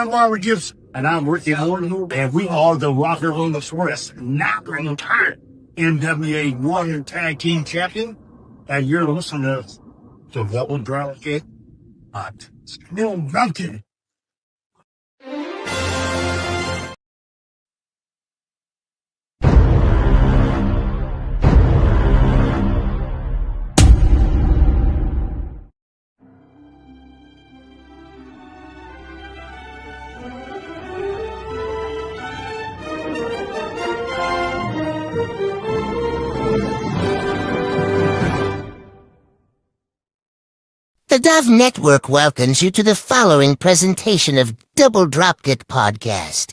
John Barbages, and I'm Ricky Horton, and we are the Rocker Room Express, not on time NWA Warrior Tag Team Champion, and you're listening to Double Dropkick Hot. Still Duncan. The Dove Network welcomes you to the following presentation of Double Dropkick Podcast.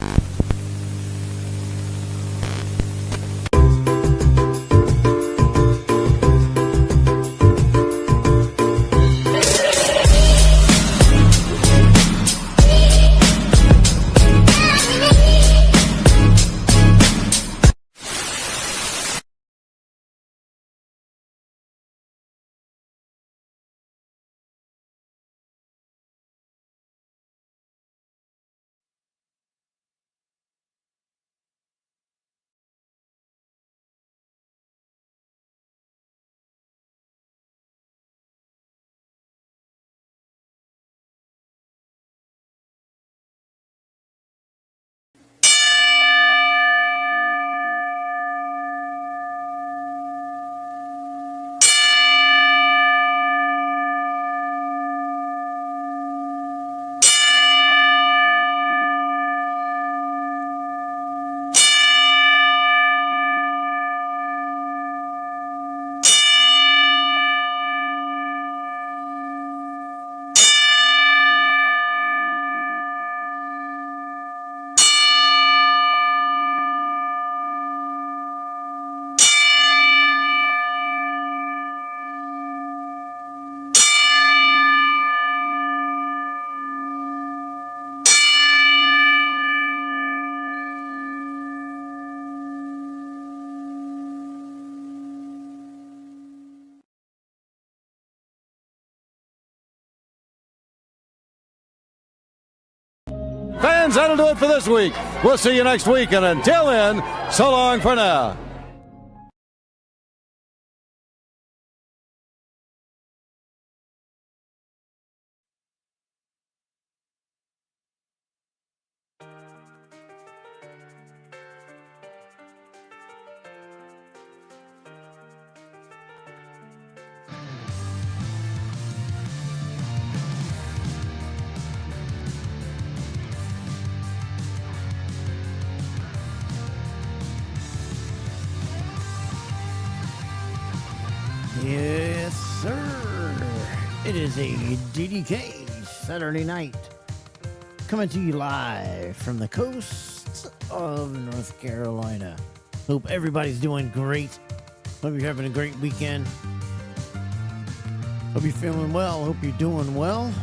Fans, that'll do it for this week. We'll see you next week, and until then, so long for now. Yes, sir. It is a DDK Saturday night coming to you live from the coast of North Carolina. Hope everybody's doing great. Hope you're having a great weekend. Hope you're feeling well. Hope you're doing well.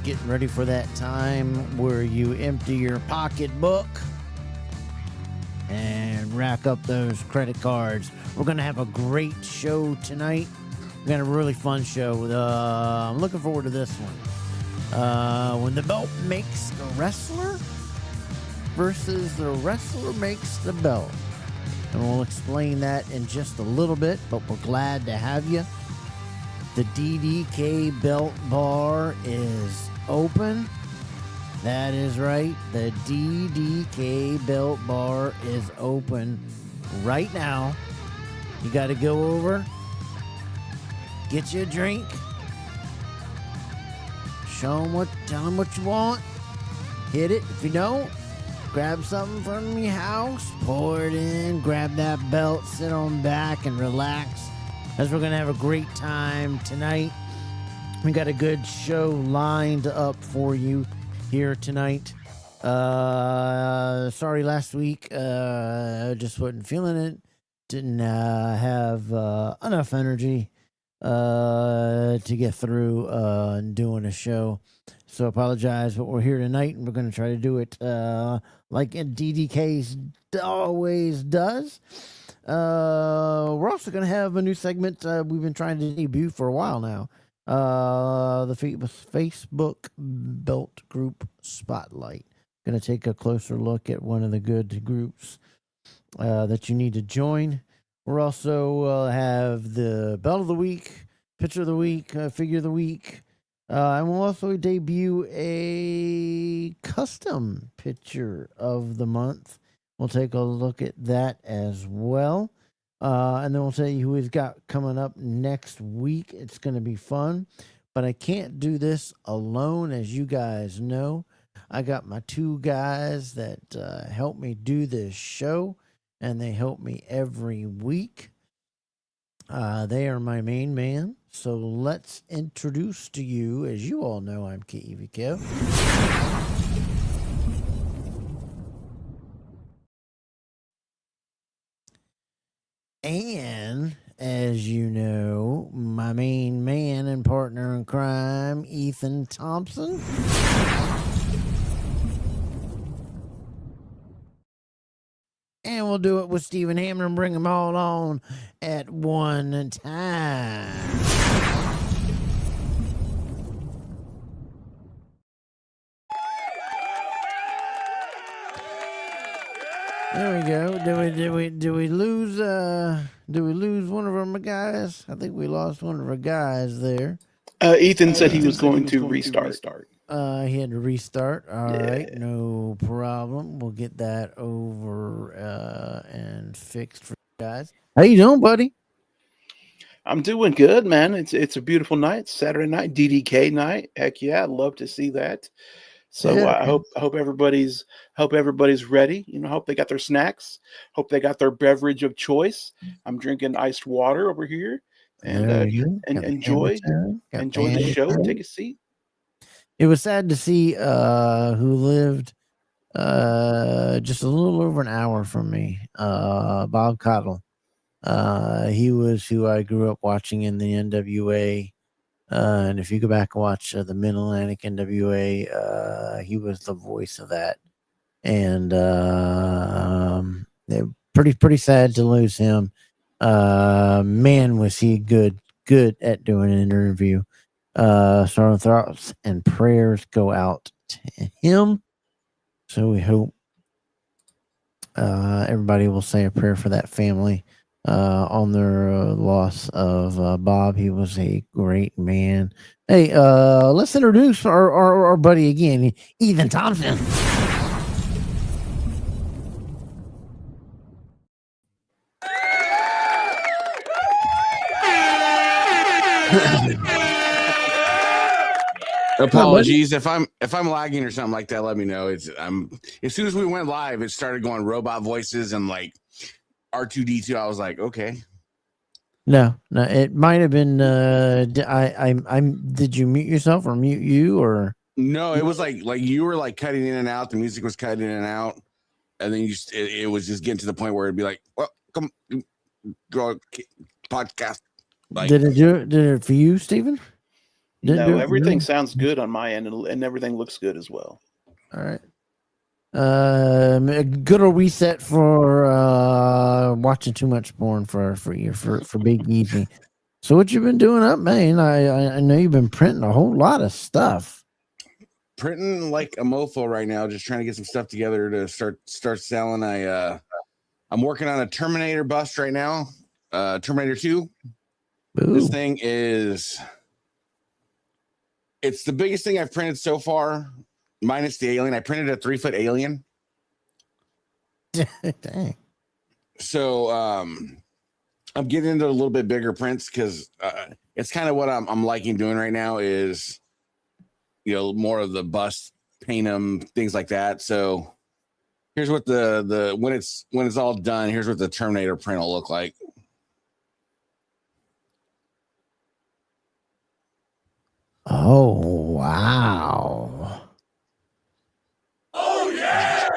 Getting ready for that time where you empty your pocketbook and rack up those credit cards. We're going to have a great show tonight. We're going to have a really fun show. I'm looking forward to this one. When the belt makes the wrestler versus the wrestler makes the belt. And we'll explain that in just a little bit, but we're glad to have you. The DDK Belt Bar is open. That is right. The DDK Belt Bar is open right now. You got to go over, get you a drink, tell them what you want, hit it. If you don't, grab something from your house, pour it in, grab that belt, sit on back and relax, as we're going to have a great time tonight. We got a good show lined up for you here tonight. Sorry last week, I just wasn't feeling it. Didn't have enough energy to get through doing a show. So apologize, but we're here tonight and we're going to try to do it like DDK's always does. We're also going to have a new segment we've been trying to debut for a while now. The Facebook Belt Group Spotlight. Going to take a closer look at one of the good groups that you need to join. We're also have the Belt of the Week, Picture of the Week, Figure of the Week. And we'll also debut a custom picture of the month. We'll take a look at that as well. And then we'll tell you who we've got coming up next week. It's going to be fun. But I can't do this alone, as you guys know. I got my two guys that help me do this show, and they help me every week. They are my main man. So let's introduce to you, as you all know, I'm KEV Kev. And as you know, my main man and partner in crime, Ethan Thompson. And we'll do it with Stephen Hammer and bring them all on at one time. There we go. Did we lose one of our guys? I think we lost one of our guys there. Ethan said he was going to restart. He had to restart. All right, no problem. We'll get that over and fixed for you guys. How you doing, buddy? I'm doing good, man. It's a beautiful night, Saturday night, DDK night. Heck yeah, I'd love to see that. So Yeah. I hope everybody's ready. You know, hope they got their snacks. Hope they got their beverage of choice. I'm drinking iced water over here, and enjoy the show. Take a seat. It was sad to see who lived just a little over an hour from me, Bob Cottle. He was who I grew up watching in the NWA. And if you go back and watch the Mid-Atlantic NWA, he was the voice of that. And pretty sad to lose him. Man, was he good at doing an interview. So our thoughts and prayers go out to him. So we hope everybody will say a prayer for that family on their loss of Bob. He was a great man. Hey, let's introduce our buddy again, Ethan Thompson. Apologies if I'm lagging or something like that. Let me know. As soon as we went live, it started going robot voices and like R2D2. I was like, okay. No, it might have been. Did you mute yourself or mute you or? No, it was like you were like cutting in and out. The music was cutting in and out, and then it was just getting to the point where it'd be like, well, come go podcast. Like, did it for you, Stephen? No, everything sounds good on my end, and everything looks good as well. All right. A good old reset for watching too much porn for Big Easy. So what you been doing up, man? I know you've been printing a whole lot of stuff. Printing like a mofo right now, just trying to get some stuff together to start selling. I'm working on a Terminator bust right now. Terminator 2. Ooh. This thing it's the biggest thing I've printed so far, minus the alien. I printed a 3-foot alien. Dang. So I'm getting into a little bit bigger prints because it's kind of what I'm liking doing right now is, you know, more of the bust, paint them, things like that. So here's what the when it's all done, here's what the Terminator print will look like. Oh, wow. Oh, yeah.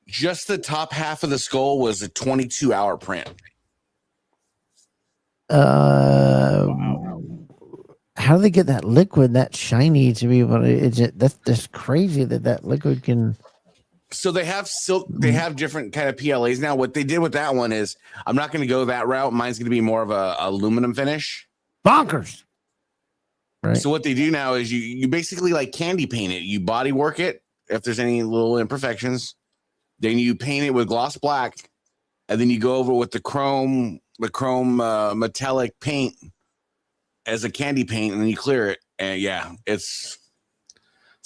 Just the top half of the skull was a 22-hour print. How do they get that liquid that shiny to be able to? That's crazy that liquid can. So they have silk. They have different kind of PLAs now. What they did with that one is, I'm not going to go that route. Mine's going to be more of a aluminum finish. Bonkers. Right. So what they do now is you basically like candy paint it. You body work it if there's any little imperfections. Then you paint it with gloss black, and then you go over with the chrome metallic paint as a candy paint, and then you clear it. And yeah, it's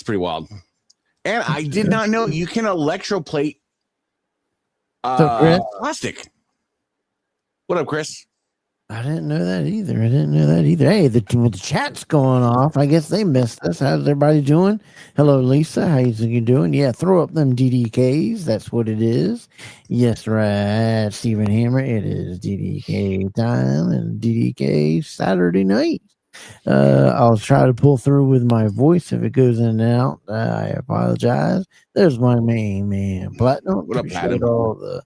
pretty wild. And I did not know you can electroplate plastic. What up, Chris? I didn't know that either. Hey, the chat's going off. I guess they missed us. How's everybody doing? Hello, Lisa. How's you doing? Yeah, throw up them DDKs. That's what it is. Yes, right. Stephen Hammer. It is DDK time and DDK Saturday night. I'll try to pull through with my voice. If it goes in and out, I apologize. There's my main man, Platinum. What up, Appreciate all the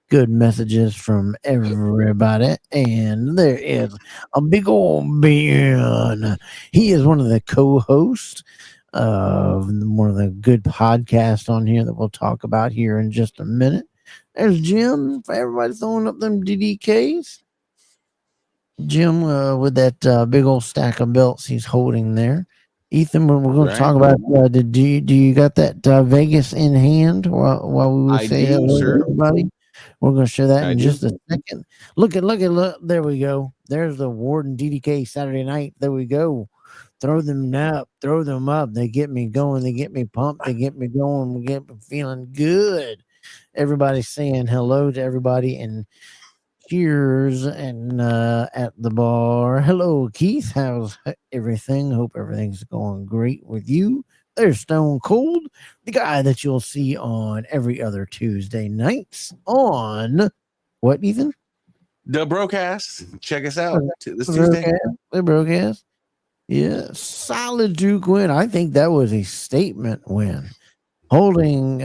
good messages from everybody. And there is a big old Ben. He is one of the co-hosts of one of the good podcasts on here that we'll talk about here in just a minute. There's Jim. For everybody throwing up them DDKs. Jim with that big old stack of belts he's holding there. Ethan, we're going to talk about. Do you got that Vegas in hand while we would say hello to everybody? We're going to show that in just a second. Look. There we go. There's the Warden DDK Saturday night. There we go. Throw them up. They get me going. They get me pumped. They get me going. We get me feeling good. Everybody's saying hello to everybody and cheers and at the bar. Hello, Keith. How's everything? Hope everything's going great with you. There's Stone Cold, the guy that you'll see on every other Tuesday nights on what, Ethan? The Brocast. Check us out this Tuesday. The Brocast. Yeah, solid Duke win. I think that was a statement win. Holding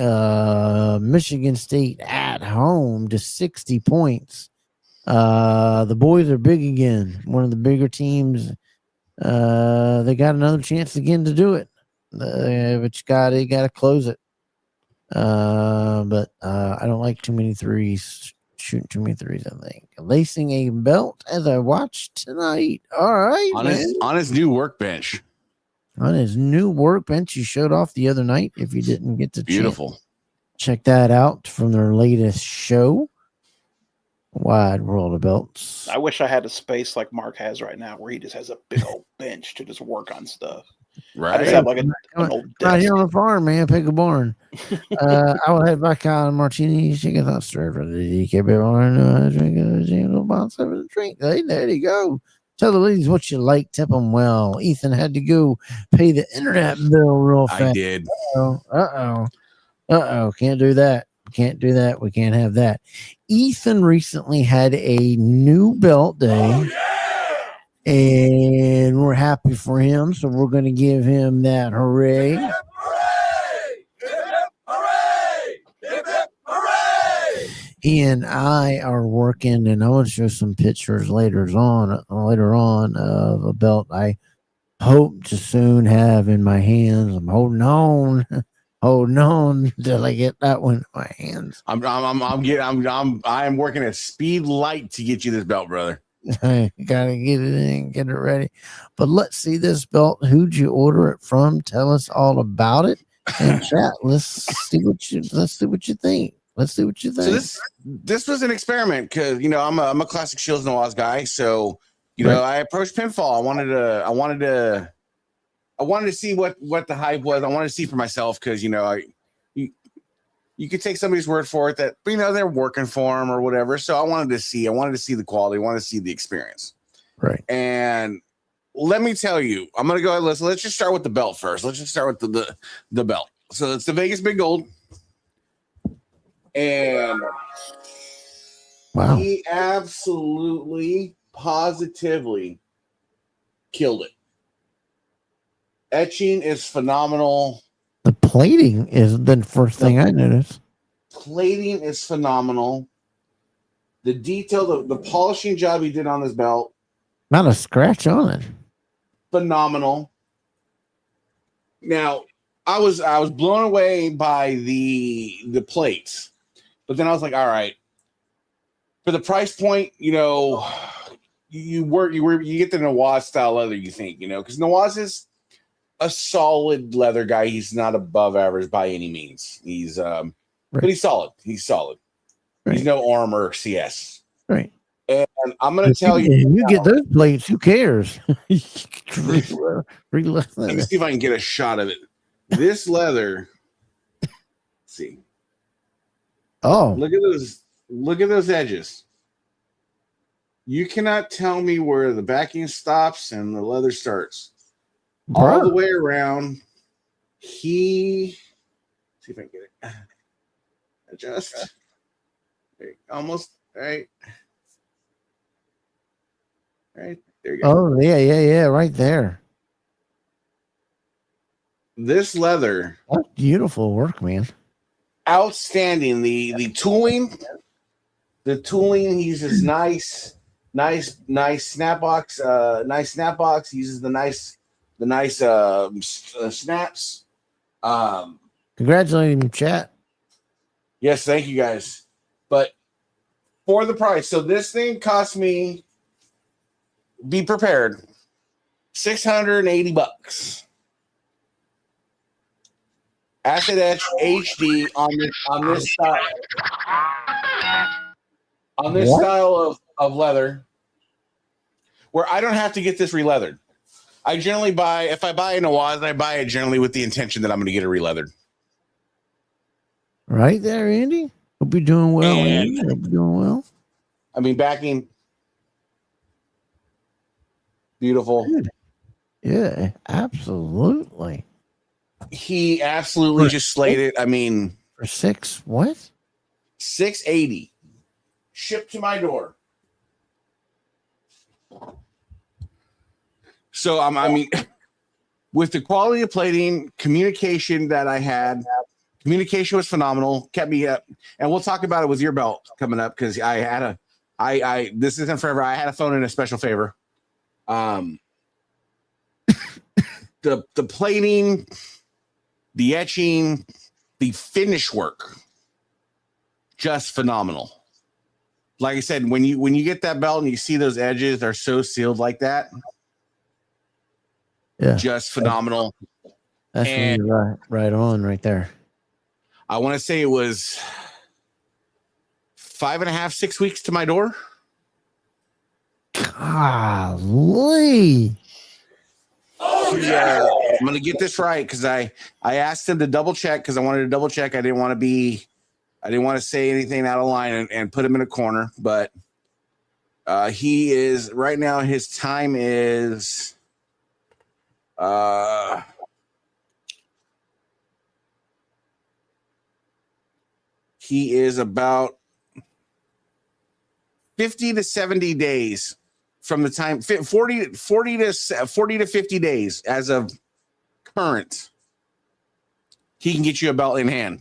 Michigan State at home to 60 points. The boys are big again. One of the bigger teams. They got another chance again to do it. But you gotta close it. But I don't like too many threes. Shooting too many threes, I think. Lacing a belt as I watch tonight. All right. On his new workbench. On his new workbench you showed off the other night. If you didn't get to check that out from their latest show. Wide world of belts. I wish I had a space like Mark has right now where he just has a big old bench to just work on stuff. Right. I just have like an old desk. Right here on the farm, man. Pick a barn. I will head back on martini. Chicken thought stir for the DK barn. Drink a jingle bounce over the drink. Hey, there you go. Tell the ladies what you like. Tip them well. Ethan had to go pay the internet bill real fast. I did. Uh-oh. Can't do that. We can't have that. Ethan recently had a new belt day. And we're happy for him. So we're going to give him that hooray. He and I are working, and I want to show some pictures later on of a belt I hope to soon have in my hands. I'm holding on until I get that one in my hands. I am working at speed light to get you this belt, brother. I gotta get it in, get it ready. But let's see this belt. Who'd you order it from? Tell us all about it in chat. Let's see what you think. So this was an experiment because I'm a classic Shields and Oz guy. So I approached pinfall. I wanted to see what the hype was. I wanted to see for myself because you could take somebody's word for it that they're working for them or whatever. So I wanted to see the quality. I wanted to see the experience. Right. And let me tell you, I'm gonna go ahead. Let's just start with the belt first. Let's just start with the belt. So it's the Vegas Big Gold. And wow, he absolutely positively killed it. Etching is phenomenal. The plating is the first thing I noticed. Plating is phenomenal. The detail, the polishing job he did on this belt. Not a scratch on it. Phenomenal. Now, I was blown away by the plates. But then I was like, all right. For the price point, you get the Nawaz style leather, you think, because Nawaz is a solid leather guy. He's not above average by any means. He's Right. but he's solid. He's solid. Right. He's no armor CS. Right. And I'm gonna tell you, you get those plates, who cares? Free let me see if I can get a shot of it. This leather. Let's see. Oh, Look at those edges. You cannot tell me where the backing stops and the leather starts. All the way around. See if I can get it. Adjust. Almost right. Right there you go. Oh yeah, right there. This leather, That's beautiful work, man. outstanding. The tooling, he uses nice snap box. He uses the nice snaps. Congratulate him, chat. Yes, thank you guys. But for the price, so this thing cost me, be prepared, $680. Acid Etch HD on this style. On this style of leather, where I don't have to get this re-leathered. I generally buy, if I buy a Nawaz, I buy it generally with the intention that I'm going to get it re-leathered. Right there, Andy. Hope you're doing well, Andy. Hope you're doing well. I mean, backing, beautiful. Good. Yeah, absolutely. He absolutely just slayed it. I mean, For what? $680 shipped to my door. So I mean, with the quality of plating, communication that I had, communication was phenomenal. Kept me up, and we'll talk about it with your belt coming up because I had this isn't forever. I had to phone in a special favor. The plating, the etching, the finish work, just phenomenal. Like I said, when you get that belt and you see those edges are so sealed like that, yeah, just phenomenal. That's and right on right there. I want to say it was 5.5, 6 weeks to my door. Golly. Yeah, I'm gonna get this right because I asked him to double check because I wanted to double check. I didn't want to say anything out of line and put him in a corner. But he is right now. His time is he is about 50 to 70 days from the time 40 to 50 days as of current. He can get you a belt in hand.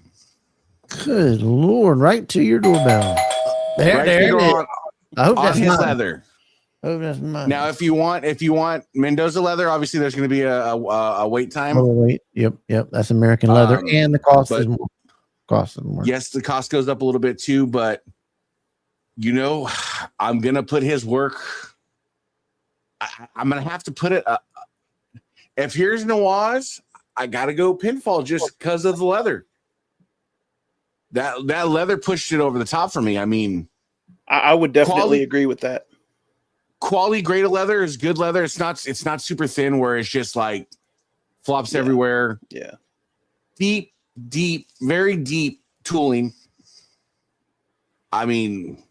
Good Lord, right to your doorbell. There it is. I hope that's his mine. leather. I hope that's mine. Now, if you want Mendoza leather, obviously there's going to be a wait time. Oh, wait. Yep. That's American leather, and the cost is more. Yes, the cost goes up a little bit too, but I'm gonna put his work. I'm gonna have to put it. If here's Nawaz, I gotta go Pinfall just because of the leather. That leather pushed it over the top for me. I mean, I would definitely agree with that. Quality grade of leather is good leather. It's not super thin where it's just like flops everywhere. Yeah. Deep, very deep tooling. I mean,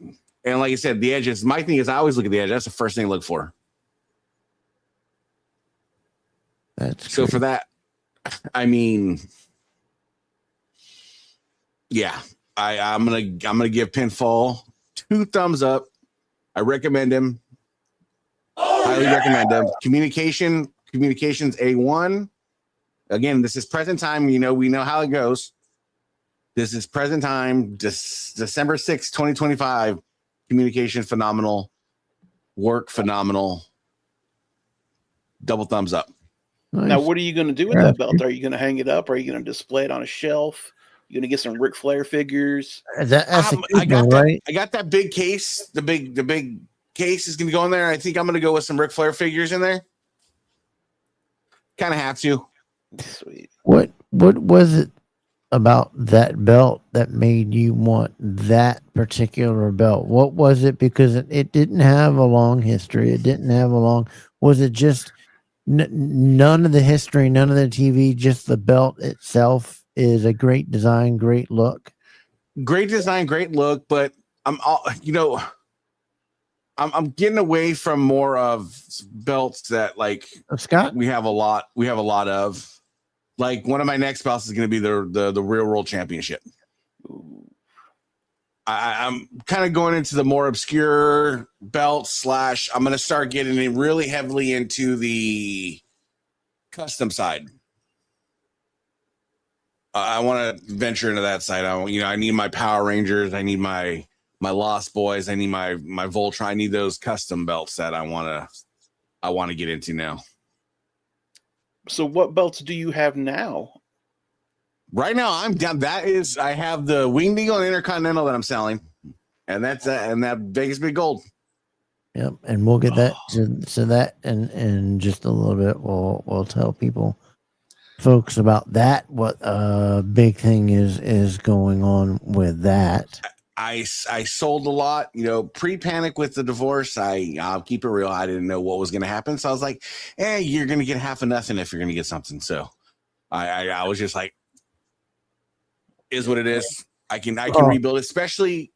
and like I said, the edges. My thing is I always look at the edge. That's the first thing I look for. That's so great. For that, I mean, yeah, I'm gonna give Pinfall 2 thumbs up. I recommend him. Highly recommend him. Communications A1. Again, this is present time. We know how it goes. This is present time. December 6th, 2025. Communication phenomenal. Work phenomenal. Double thumbs up. Nice. Now, what are you going to do with that belt? Are you going to hang it up? Are you going to display it on a shelf? You going to get some Ric Flair figures? That's right? I got that big case, the big case is going to go in there. I think I'm going to go with some Ric Flair figures in there. Kind of have to. Sweet. What was it about that belt that made you want that particular belt? What was it? Because it didn't have a long history. It didn't have a long. Was it just none of the history, none of the TV, just the belt itself is a great design, great look. Great design, great look, but I'm getting away from more of belts that like Scott. We have a lot of. Like one of my next belts is going to be the Real World Championship. I'm kind of going into the more obscure belts / I'm going to start getting in really heavily into the custom side. I want to venture into that side. I need my Power Rangers. I need my Lost Boys. I need my Voltron. I need those custom belts that I want to get into now. So what belts do you have now? Right now, I'm down. I have the Winged Eagle and Intercontinental that I'm selling, and that's and that Vegas Big Gold. Yep, and we'll get that to that in just a little bit. We'll tell folks about that. What big thing is going on with that? I sold a lot, pre-panic with the divorce. I'll keep it real. I didn't know what was going to happen. So I was like, you're going to get half of nothing if you're going to get something. So I was just like, is what it is. I can rebuild, especially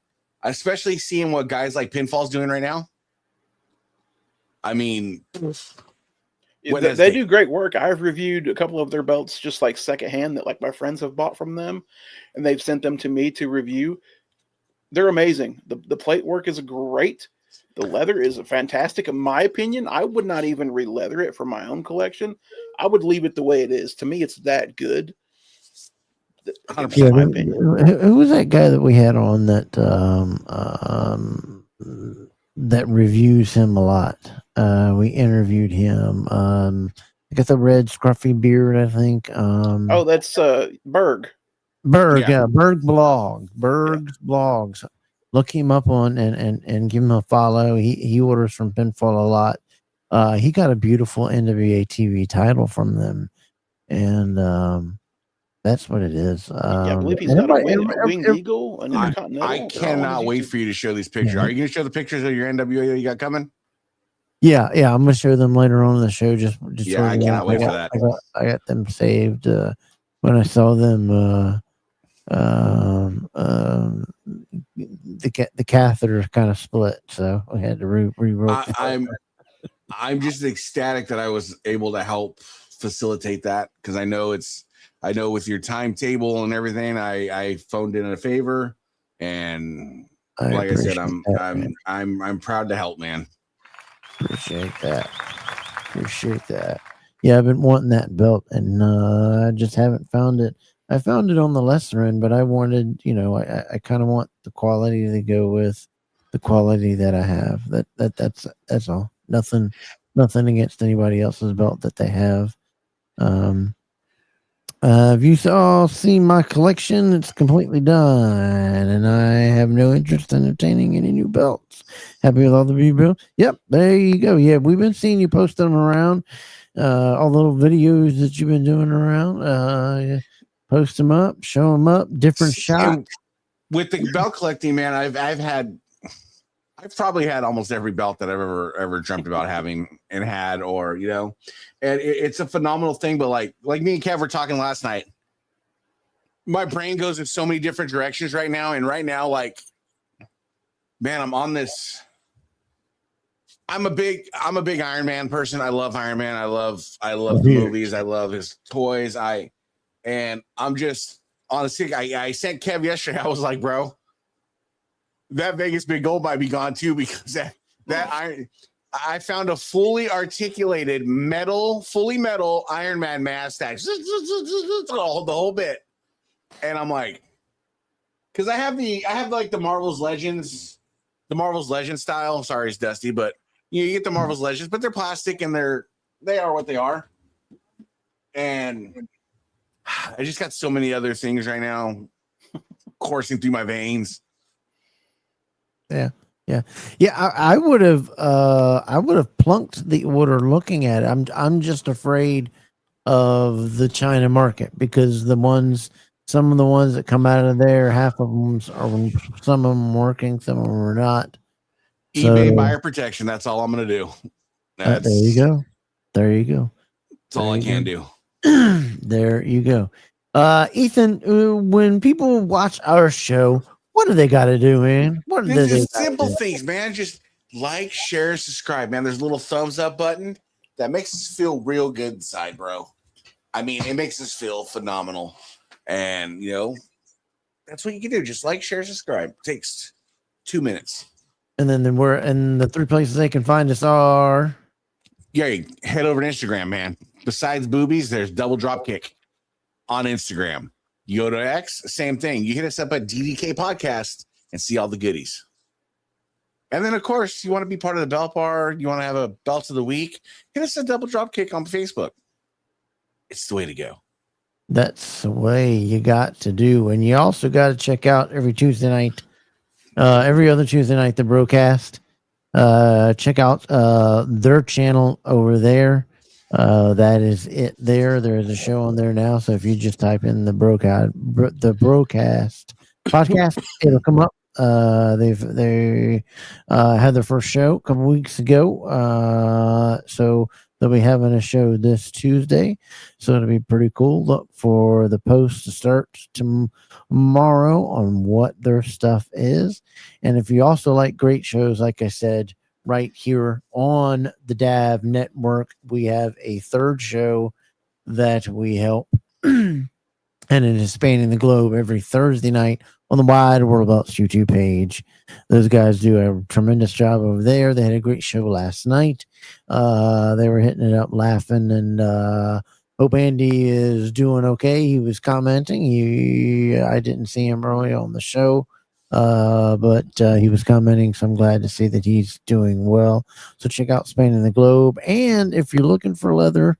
seeing what guys like Pinfall's doing right now. I mean, they do great work. I've reviewed a couple of their belts just like secondhand that like my friends have bought from them, and they've sent them to me to review. They're amazing. The plate work is great. The leather is fantastic. In my opinion, I would not even re-leather it for my own collection. I would leave it the way it is. To me, it's that good. Yeah, my opinion. Who was that guy that we had on that that reviews him a lot? We interviewed him. I got the red scruffy beard, I think. That's Berg. Berg blogs. Look him up on and give him a follow. He orders from Pinfall a lot. He got a beautiful NWA TV title from them, and that's what it is. I believe he's got a Winged Eagle, an Intercontinental. I cannot wait for you to show these pictures. Are you going to show the pictures of your NWA that you got coming? Yeah, I'm going to show them later on in the show. Just I cannot wait for that. I got them saved when I saw them. The catheter kind of split, so I had to rewrite. I'm just ecstatic that I was able to help facilitate that, because I know with your timetable and everything, I phoned in a favor, and like I said, I'm proud to help, man. Appreciate that. Yeah, I've been wanting that belt, and I just haven't found it. I found it on the lesser end, but I wanted, I kind of want the quality to go with the quality that I have. That's all. Nothing against anybody else's belt that they have. Have you all seen my collection? It's completely done, and I have no interest in obtaining any new belts. Happy with all the new belts? Yep, there you go. Yeah, we've been seeing you post them around. All the little videos that you've been doing around. Post them up, show them up, different shots. With the belt collecting, man, I've probably had almost every belt that I've ever dreamt about having and had, or and it's a phenomenal thing. But like me and Kev were talking last night, my brain goes in so many different directions right now. And right now, like, man, I'm on this. I'm a big Iron Man person. I love Iron Man. I love the movies. I love his toys. And I'm just honestly, I sent Kev yesterday. I was like, bro, that Vegas Big Gold might be gone too, because I found a fully articulated fully metal Iron Man mask tag, the whole bit. And I'm like, because I have like the Marvel's Legends style. Sorry, it's dusty, but you get the Marvel's Legends, but they're plastic and they are what they are. And I just got so many other things right now coursing through my veins. Yeah. Yeah. I would have plunked the order looking at it. I'm just afraid of the China market because some of the ones that come out of there, half of them are, some of them working, some of them are not. eBay So buyer protection. That's all I'm going to do. there you go. There you go. That's all I can do. There you go. Ethan, when people watch our show, what do they got to do, man? What do they Just gotta simple do? things, man. Just like, share, subscribe, man. There's a little thumbs up button that makes us feel real good inside, bro. I mean, it makes us feel phenomenal. And, that's what you can do. Just like, share, subscribe. It takes 2 minutes. And then the three places they can find us are. Yeah, head over to Instagram, man. Besides boobies, there's Double Dropkick on Instagram. Yoda X, same thing. You hit us up at DDK Podcast and see all the goodies. And then, of course, you want to be part of the Belt Bar, you want to have a Belt of the Week, hit us a Double Dropkick on Facebook. It's the way to go. That's the way you got to do. And you also got to check out every Tuesday night, every other Tuesday night, the broadcast. Check out their channel over there. That is it there. There's a show on there now. So if you just type in the broadcast podcast, it'll come up. They had their first show a couple weeks ago. So they'll be having a show this Tuesday. So it'll be pretty cool. Look for the post to start tomorrow on what their stuff is. And if you also like great shows, like I said, right here on the DAV network, we have a third show that we help. And it is spanning the globe every Thursday night on the Wide World Belts YouTube page. Those guys do a tremendous job over there. They had a great show last night. They were hitting it up, laughing, and hope Andy is doing okay. He was commenting. I didn't see him early on the show, but he was commenting, so I'm glad to see that he's doing well. So check out Spanning the Globe. And if you're looking for leather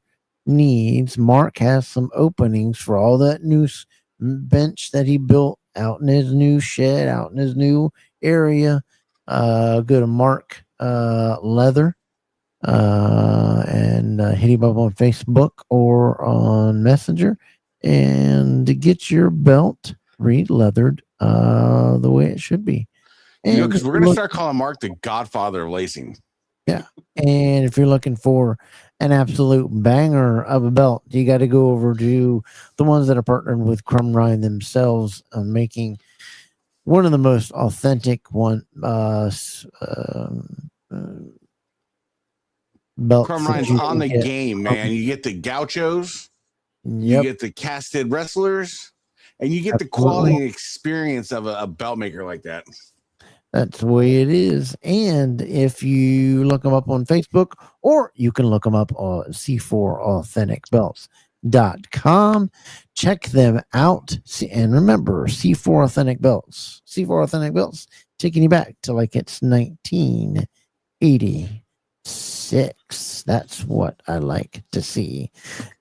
needs, Mark has some openings for all that new bench that he built out in his new shed, out in his new area. Go to Mark Leather and hit him up on Facebook or on Messenger and to get your belt re-leathered the way it should be. And because we're going to start calling Mark the godfather of lacing. Yeah. And if you're looking for an absolute banger of a belt, you got to go over to the ones that are partnered with Crumb Rind themselves, making one of the most authentic belts. Crumb Rind's on the game, man. You get the gauchos, you get the casted wrestlers, and you get the quality and experience of a belt maker like that. That's the way it is. And if you look them up on Facebook, or you can look them up on C4AuthenticBelts.com. Check them out. And remember, C4 Authentic Belts. C4 Authentic Belts taking you back to like it's 1986. That's what I like to see.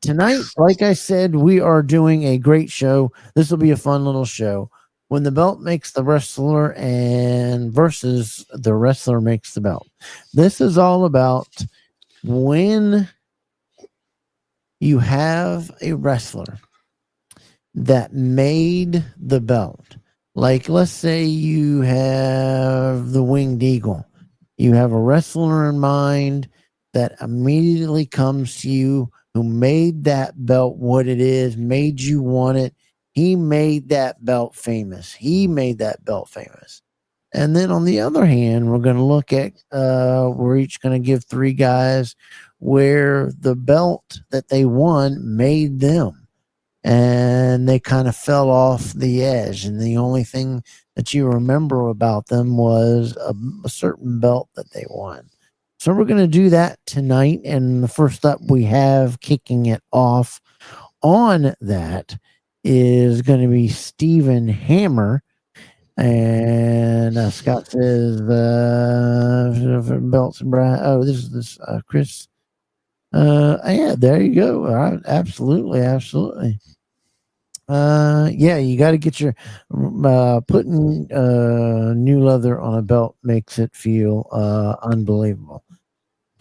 Tonight, like I said, we are doing a great show. This will be a fun little show. When the belt makes the wrestler and versus the wrestler makes the belt. This is all about when you have a wrestler that made the belt. Like, let's say you have the Winged Eagle. You have a wrestler in mind that immediately comes to you who made that belt what it is, made you want it. He made that belt famous. And then on the other hand, we're going to look at, we're each going to give three guys where the belt that they won made them. And they kind of fell off the edge. And the only thing that you remember about them was a certain belt that they won. So we're going to do that tonight. And the first up we have kicking it off on that is going to be Stephen Hammer. And Scott says belts and brass. Oh, this is Chris. Yeah, there you go. Absolutely. Yeah, you got to get your putting new leather on a belt makes it feel unbelievable.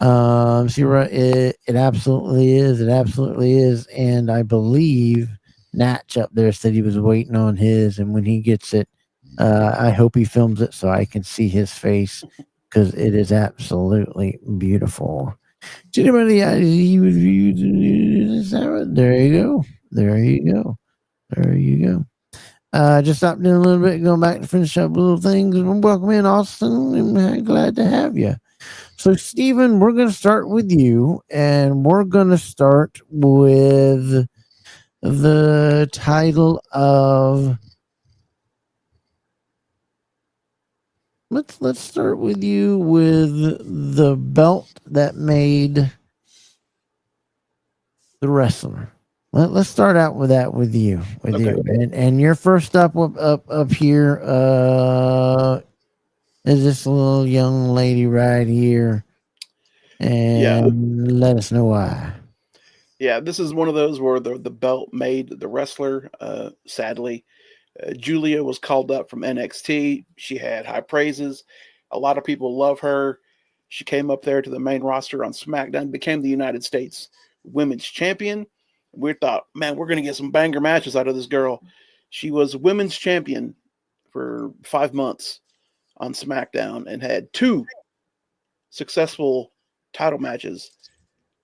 So you're right, it absolutely is. It absolutely is. And I believe Natch up there said he was waiting on his, and when he gets it, I hope he films it so I can see his face because it is absolutely beautiful. Did anybody? There you go. There you go. There you go. Just stopped in a little bit, going back to finish up little things. Welcome in, Austin. I'm glad to have you. So, Stephen, we're going to start with you, and we're going to start with the title of. Let's start with you with the belt that made the wrestler. Let's start out with that with you, and you're first up here. Is this little young lady right here? And let us know why. Yeah, this is one of those where the belt made the wrestler. Sadly, Julia was called up from NXT. She had high praises. A lot of people love her. She came up there to the main roster on SmackDown, became the United States Women's Champion. We thought, man, we're going to get some banger matches out of this girl. She was Women's Champion for 5 months on SmackDown and had 2 successful title matches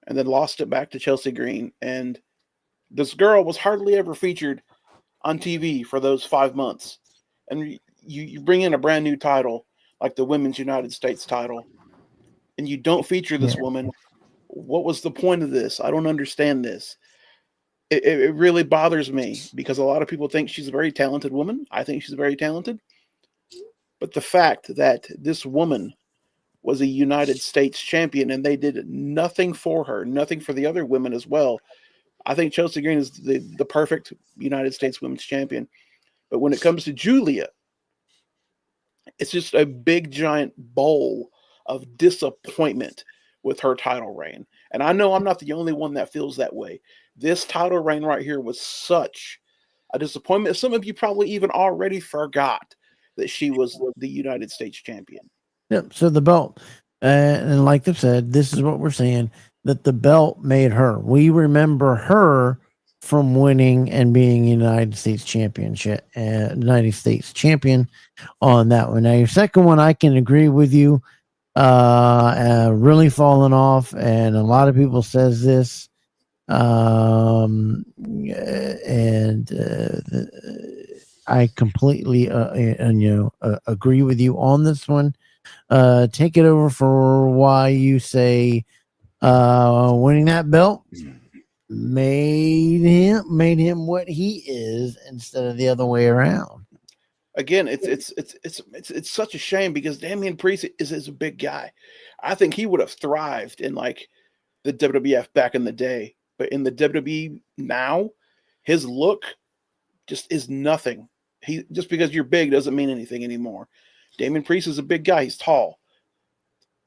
and then lost it back to Chelsea Green. And this girl was hardly ever featured on TV for those 5 months. And you bring in a brand new title like the Women's United States title and you don't feature this woman. What was the point of this? I don't understand this. It really bothers me because a lot of people think she's a very talented woman. I think she's very talented. But the fact that this woman was a United States champion and they did nothing for her, nothing for the other women as well. I think Chelsea Green is the perfect United States Women's Champion. But when it comes to Julia, it's just a big giant bowl of disappointment with her title reign. And I know I'm not the only one that feels that way. This title reign right here was such a disappointment. Some of you probably even already forgot that she was the United States champion. Yep. So the belt, and like they said, this is what we're saying, that the belt made her. We remember her from winning and being United States championship, United States champion on that one. Now your second one, I can agree with you. Really falling off, and a lot of people says this. I completely, agree with you on this one. Take it over for why you say winning that belt made him what he is instead of the other way around. Again, it's such a shame because Damian Priest is a big guy. I think he would have thrived in like the WWF back in the day, but in the WWE now, his look just is nothing. He just because you're big doesn't mean anything anymore. Damian Priest is a big guy. He's tall,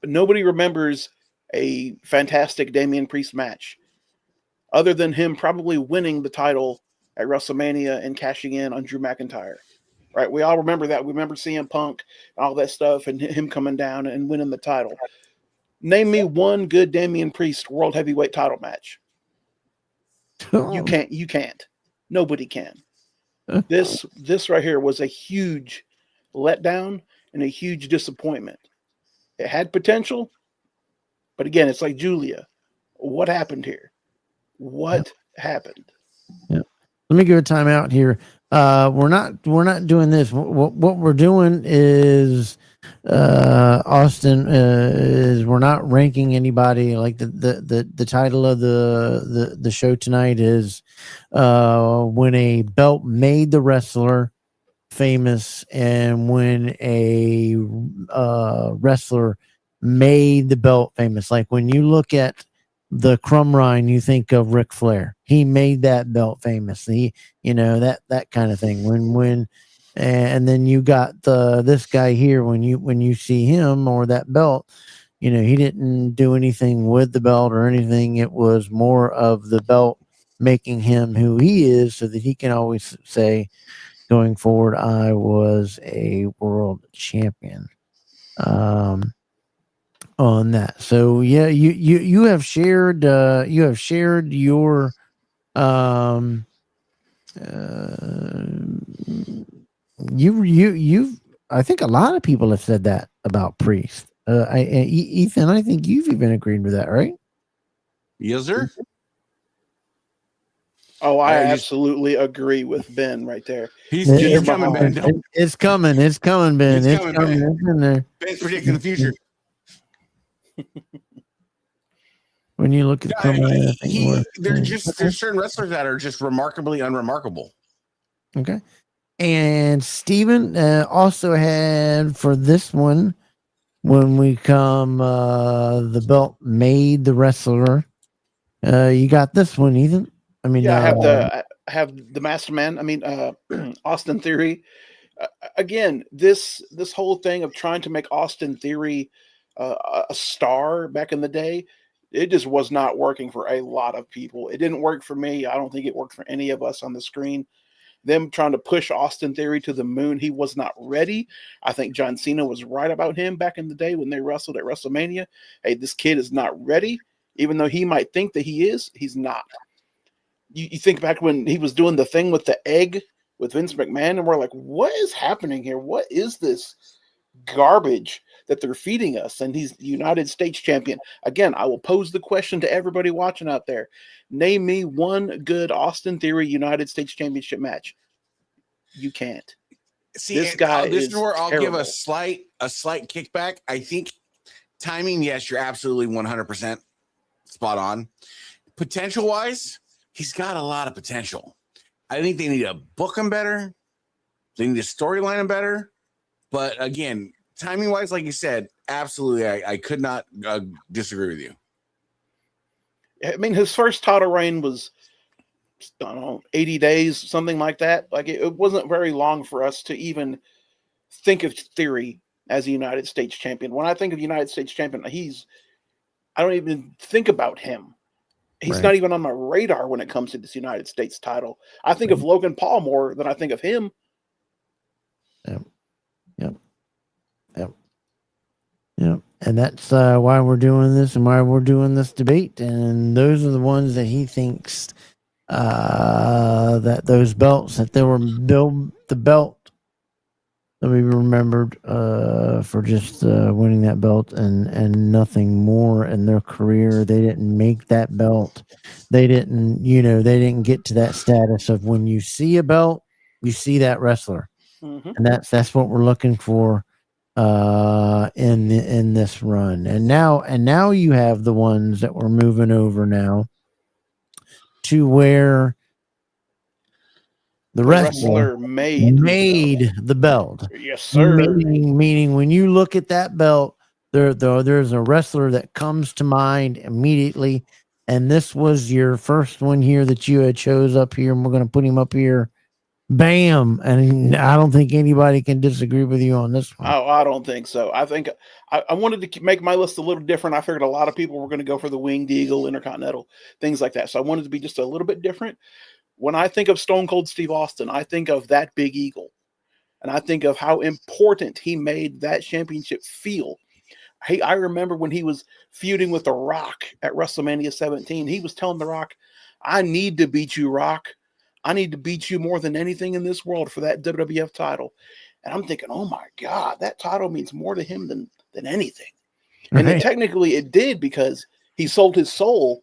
but nobody remembers a fantastic Damian Priest match other than him probably winning the title at WrestleMania and cashing in on Drew McIntyre. Right, we all remember that. We remember CM Punk and all that stuff and him coming down and winning the title. Name me one good Damian Priest World Heavyweight title match. You can't. Nobody can. This right here was a huge letdown and a huge disappointment. It had potential, but again, it's like Julia. What happened here? What happened? Yeah. Let me give a timeout here. We're not doing this. What we're doing is Austin is we're not ranking anybody. Like the title of the show tonight is when a belt made the wrestler famous and when a wrestler made the belt famous. Like when you look at the crumb rind, you think of Ric Flair. He made that belt famous. That kind of thing. And then you got this guy here. When you see him or that belt, he didn't do anything with the belt or anything. It was more of the belt making him who he is, so that he can always say, going forward, I was a world champion. On that. So yeah, you have shared your you've I think a lot of people have said that about Priest. Ethan, I think you've even agreed with that, right? Yes, sir. Oh, I absolutely agree with Ben right there. He's coming, Ben. It's coming, Ben. It's coming. Ben. It's in there. Ben's predicting the future. When you look at there's certain wrestlers that are just remarkably unremarkable. Okay. And Steven also had for this one, when we come the belt made the wrestler. You got this one, Ethan. I mean, I have the Master Man. I mean, Austin Theory. Again, this whole thing of trying to make Austin Theory a star back in the day, it just was not working for a lot of people. It didn't work for me. I don't think it worked for any of us on the screen. Them trying to push Austin Theory to the moon, he was not ready. I think John Cena was right about him back in the day when they wrestled at WrestleMania. Hey, this kid is not ready. Even though he might think that he is, he's not. You think back when he was doing the thing with the egg with Vince McMahon, and we're like, what is happening here? What is this garbage that they're feeding us? And he's United States champion. Again, I will pose the question to everybody watching out there. Name me one good Austin Theory United States Championship match. You can't. See, this guy this is where I'll terrible. give a slight kickback. I think timing, yes, you're absolutely 100% spot on. Potential wise, he's got a lot of potential. I think they need to book him better. They need to storyline him better. But again, timing wise, like you said, absolutely, I could not disagree with you. I mean, his first title reign was, I don't know, 80 days, something like that. Like it wasn't very long for us to even think of Theory as a United States champion. When I think of United States champion, I don't even think about him. He's not even on my radar when it comes to this United States title. I think of Logan Paul more than I think of him. Yep. And that's why we're doing this and why we're doing this debate. And those are the ones that he thinks that those belts, that they were built, the belt that we remembered for just winning that belt and nothing more in their career. They didn't make that belt. They didn't get to that status of when you see a belt, you see that wrestler. Mm-hmm. And that's what we're looking for in this run. And now you have the ones that we're moving over now to where the wrestler made the belt. Yes, sir. Meaning when you look at that belt, there's a wrestler that comes to mind immediately. And this was your first one here that you had chose up here, and we're going to put him up here. Bam. And I don't think anybody can disagree with you on this one. Oh, I don't think so. I think I wanted to make my list a little different. I figured a lot of people were going to go for the Winged Eagle, Intercontinental, things like that. So I wanted to be just a little bit different. When I think of Stone Cold Steve Austin, I think of that big eagle. And I think of how important he made that championship feel. Hey, I remember when he was feuding with The Rock at WrestleMania 17, he was telling The Rock, I need to beat you, Rock. I need to beat you more than anything in this world for that WWF title. And I'm thinking, oh my God, that title means more to him than anything. Right. And then technically it did, because he sold his soul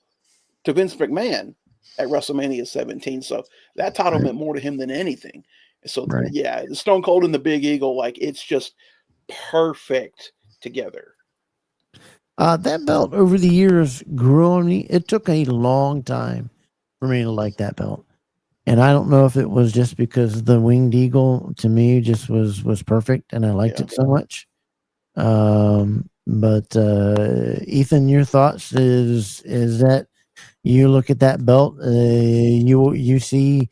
to Vince McMahon at WrestleMania 17. So that title meant more to him than anything. So yeah, the Stone Cold and the Big Eagle, like it's just perfect together. That belt over the years grew on me. It took a long time for me to like that belt. And I don't know if it was just because the Winged Eagle to me just was perfect and I liked it so much. But Ethan, your thoughts is that you look at that belt, you see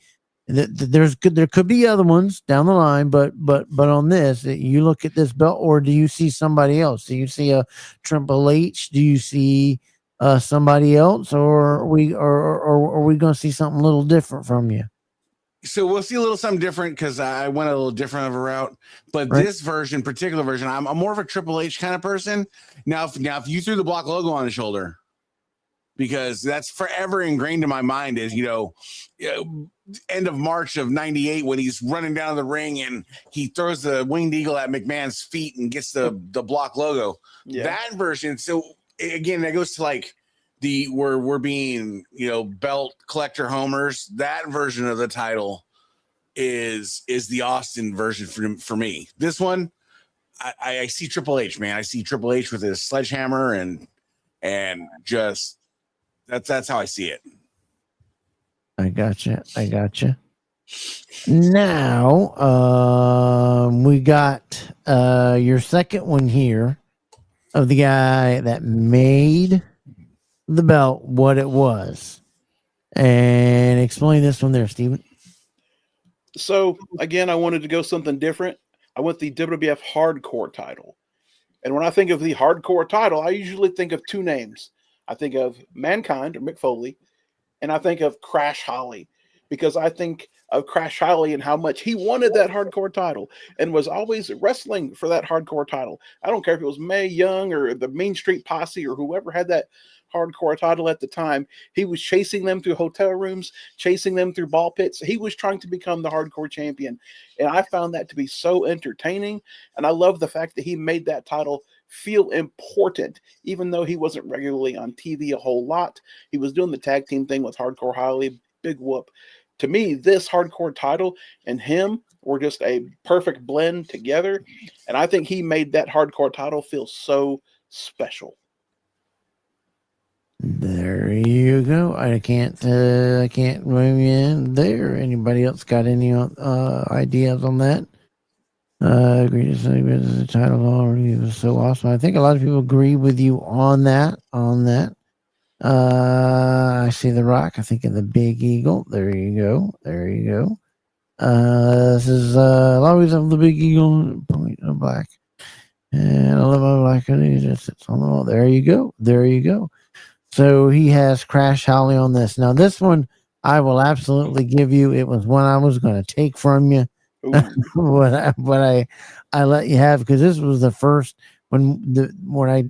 that there could be other ones down the line, but on this, you look at this belt, or do you see somebody else? Do you see a Triple H? Do you see somebody else, or are we going to see something a little different from you? So we'll see a little something different because I went a little different of a route. But Right. this particular version, I'm more of a Triple H kind of person. Now, if you threw the block logo on his shoulder, because that's forever ingrained in my mind, is end of March of '98 when he's running down the ring and he throws the winged eagle at McMahon's feet and gets the block logo. Yeah. That version. So again, that goes to like we're being belt collector homers. That version of the title is the Austin version for me. This one, I see Triple H, man. I see Triple H with his sledgehammer and just that's how I see it. I gotcha. Now, we got your second one here of the guy that made the belt what it was. And explain this one there, Steven. So, again, I wanted to go something different. I went the WWF Hardcore title. And when I think of the Hardcore title, I usually think of two names. I think of Mankind, or Mick Foley, and I think of Crash Holly, because I think of Crash Holly and how much he wanted that Hardcore title and was always wrestling for that Hardcore title. I don't care if it was Mae Young or the Mean Street Posse or whoever had that Hardcore title at the time. He was chasing them through hotel rooms, chasing them through ball pits. He was trying to become the Hardcore champion. And I found that to be so entertaining. And I love the fact that he made that title feel important, even though he wasn't regularly on TV a whole lot. He was doing the tag team thing with Hardcore Holly, Big Whoop. To me, this Hardcore title and him were just a perfect blend together. And I think he made that Hardcore title feel so special. There you go. I can't blame you in there. Anybody else got any ideas on that? Greatest the title already was so awesome. I think a lot of people agree with you on that. I see The Rock. I think of the Big Eagle. There you go. This is I'll always have the Big Eagle point of black. And I love my black. It just sits on the wall. There you go. So he has Crash Holly on this. Now this one I will absolutely give you. It was one I was going to take from you. But I let you have, because this was the first when I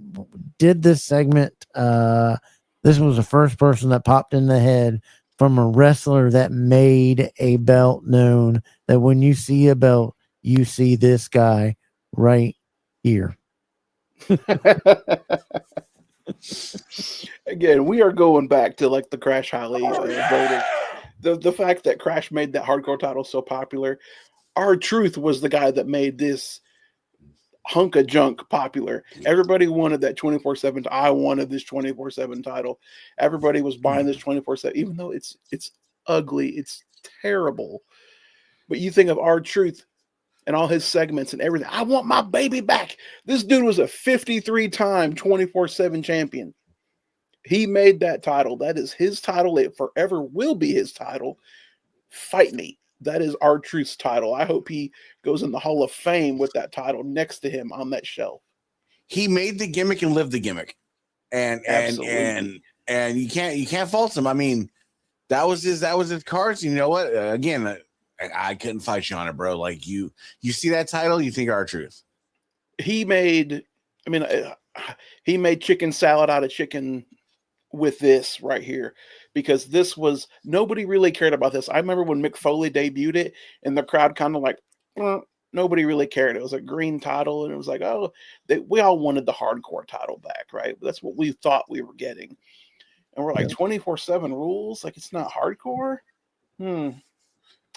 did this segment. This was the first person that popped in the head from a wrestler that made a belt known. That when you see a belt, you see this guy right here. Again, we are going back to like the Crash Holly voting. The fact that Crash made that Hardcore title so popular. R-Truth was the guy that made this hunk of junk popular. Everybody wanted that 24/7. I wanted this 24/7 title. Everybody was buying this 24/7, even though it's ugly, it's terrible. But you think of R-Truth and all his segments and everything. I want my baby back. This dude was a 53-time 24/7 champion. He made that title. That is his title. It forever will be his title. Fight me. That is R-Truth's title. I hope he goes in the Hall of Fame with that title next to him on that shelf. He made the gimmick and lived the gimmick, and you can't fault him. I mean, that was his cards. You know what? Again, I couldn't fight you on it, bro. Like you see that title, you think R-Truth. He made chicken salad out of chicken with this right here, because this was, nobody really cared about this. I remember when Mick Foley debuted it and the crowd kind of like, nobody really cared. It was a green title and it was like, we all wanted the Hardcore title back, right? That's what we thought we were getting. And we're like, 24/7 rules? Like, it's not Hardcore? I'm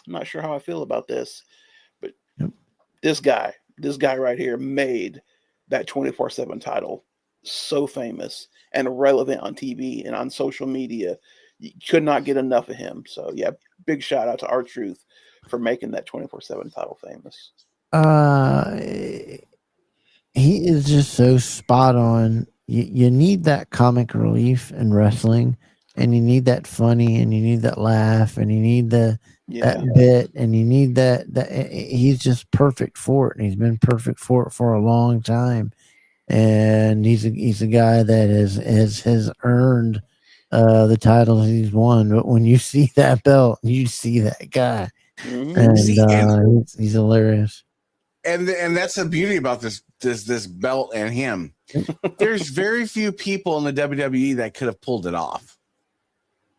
not sure how I feel about this. But this guy right here made that 24/7 title so famous and relevant on TV and on social media. You could not get enough of him. So yeah, big shout out to R-Truth for making that 24/7 title famous. He is just so spot on. You need that comic relief in wrestling, and you need that funny, and you need that laugh, and you need that bit, and you need that he's just perfect for it, and he's been perfect for it for a long time. and he's a guy that has earned the titles he's won. But when you see that belt, you see that guy, and he's hilarious. And that's the beauty about this belt and him. There's very few people in the WWE that could have pulled it off.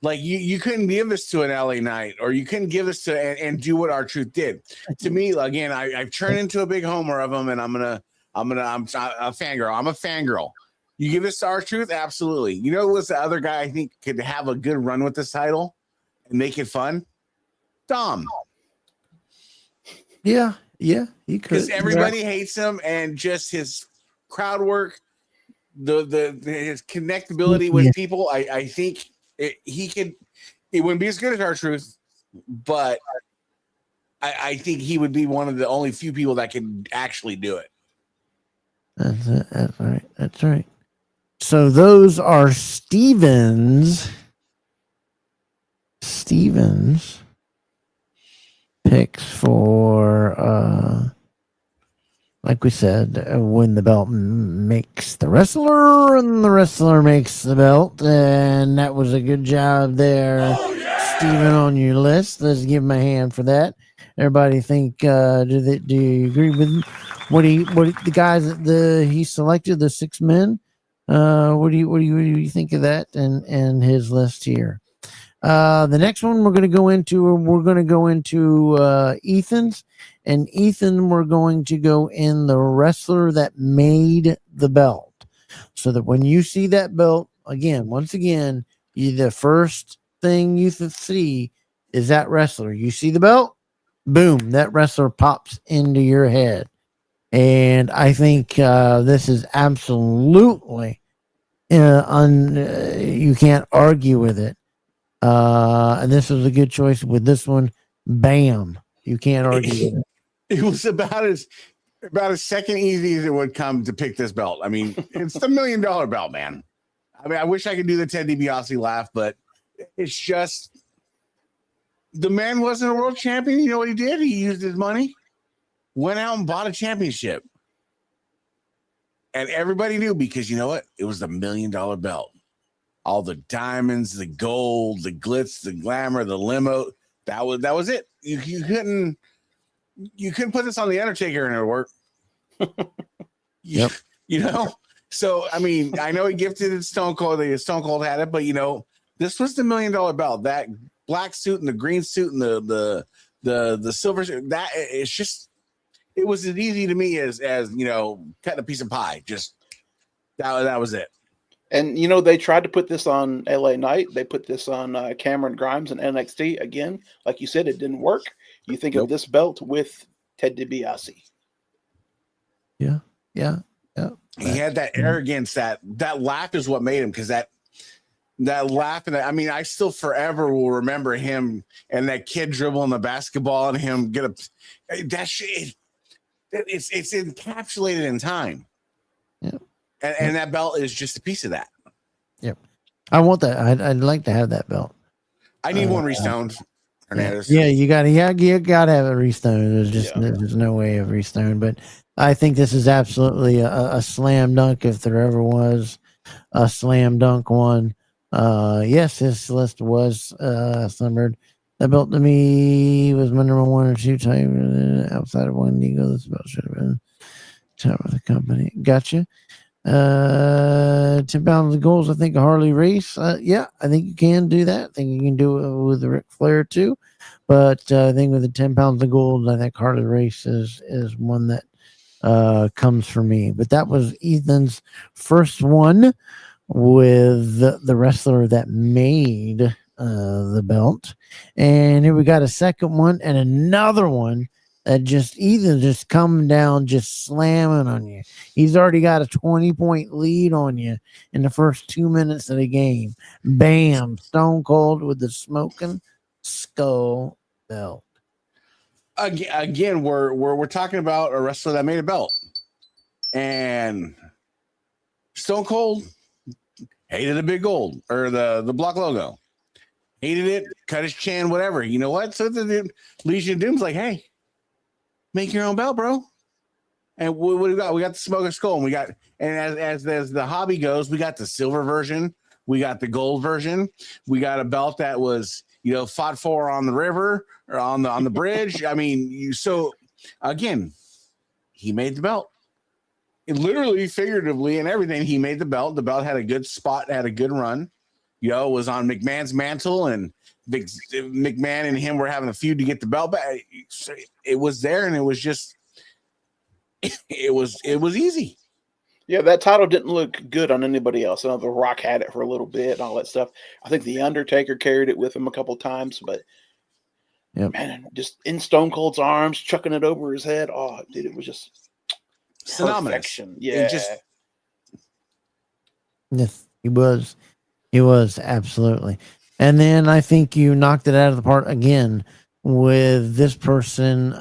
Like you couldn't give this to an LA Knight, or you couldn't give this to and do what R-Truth did. To me, again, I've turned into a big homer of him, and I'm a fangirl. I'm a fangirl. You give this to R-Truth, absolutely. You know what's the other guy I think could have a good run with this title and make it fun? Dom. Yeah, he could. Because everybody hates him, and just his crowd work, his connectability with people. I think he could. It wouldn't be as good as R-Truth, but I think he would be one of the only few people that could actually do it. That's it. That's right. So those are Steven's picks for like we said, when the belt makes the wrestler and the wrestler makes the belt, and that was a good job there, Steven, on your list. Let's give him a hand for that. Everybody think do you agree with what the guys that he selected, the 6 men? What do you think of that and his list here? The next one we're going to go into Ethan's, and Ethan, we're going to go in the wrestler that made the belt, so that when you see that belt once again, the first thing you see is that wrestler. You see the belt, boom, that wrestler pops into your head. And I think this is absolutely you can't argue with it. And this was a good choice with this one. Bam. You can't argue with it. It was about as second easy as it would come to pick this belt. I mean, it's the $1 million belt, man. I mean, I wish I could do the Ted DiBiase laugh, but it's just the man wasn't a world champion. You know what he did? He used his money, went out and bought a championship. And everybody knew, because you know what? It was the $1 million belt. All the diamonds, the gold, the glitz, the glamour, the limo. That was it. You couldn't put this on the Undertaker and it would work. Yep. You know? So I mean, I know he gifted it Stone Cold, Stone Cold had it, but you know, this was the $1 million belt. That black suit and the green suit and the silver suit, that it's just, it was as easy to me as you know, cutting a piece of pie. Just that was it. And you know, they tried to put this on LA Knight. They put this on Cameron Grimes and NXT. Again, like you said, it didn't work. You think of this belt with Ted DiBiase. Yeah. He had that arrogance. That laugh is what made him, because that laugh, and I mean, I still forever will remember him and that kid dribbling the basketball and him that shit. It's encapsulated in time. Yeah. And that belt is just a piece of that. Yep. I want that. I'd like to have that belt. I need one restoned. Hernandez. Yeah, you gotta have it restoned. There's no way of restoned, but I think this is absolutely a slam dunk, if there ever was a slam dunk one. Yes, this list was slumbered. That belt to me was my number 1 or 2 time outside of one ego. This belt should have been top of the company. Gotcha. 10 pounds of goals. I think a Harley Race. Yeah, I think you can do that. I think you can do it with the Ric Flair too. But I think with the 10 pounds of gold, I think Harley Race is one that comes for me. But that was Ethan's first one with the wrestler that made the belt. And here we got a second one and another one that just coming down, just slamming on you. He's already got a 20-point lead on you in the first 2 minutes of the game. Bam! Stone Cold with the smoking skull belt. Again, we're talking about a wrestler that made a belt, and Stone Cold hated the big gold or the block logo, hated it, cut his chin, whatever. You know what? So the Legion of Doom's like, hey, make your own belt, bro. And what do we got? We got the Smoking Skull, and we got, and as the hobby goes, we got the silver version, we got the gold version, we got a belt that was, fought for on the river or on the bridge. I mean, so again, he made the belt. Literally, figuratively, and everything. He made the belt. The belt had a good spot, had a good run. Was on McMahon's mantle, and McMahon and him were having a feud to get the belt back. It was there, and it was just, it was easy. Yeah, that title didn't look good on anybody else. I know The Rock had it for a little bit and all that stuff. I think The Undertaker carried it with him a couple times, but man, just in Stone Cold's arms, chucking it over his head. Oh, dude, it was just perfection. Yeah, yes, he was. He was, absolutely. And then I think you knocked it out of the park again with this person.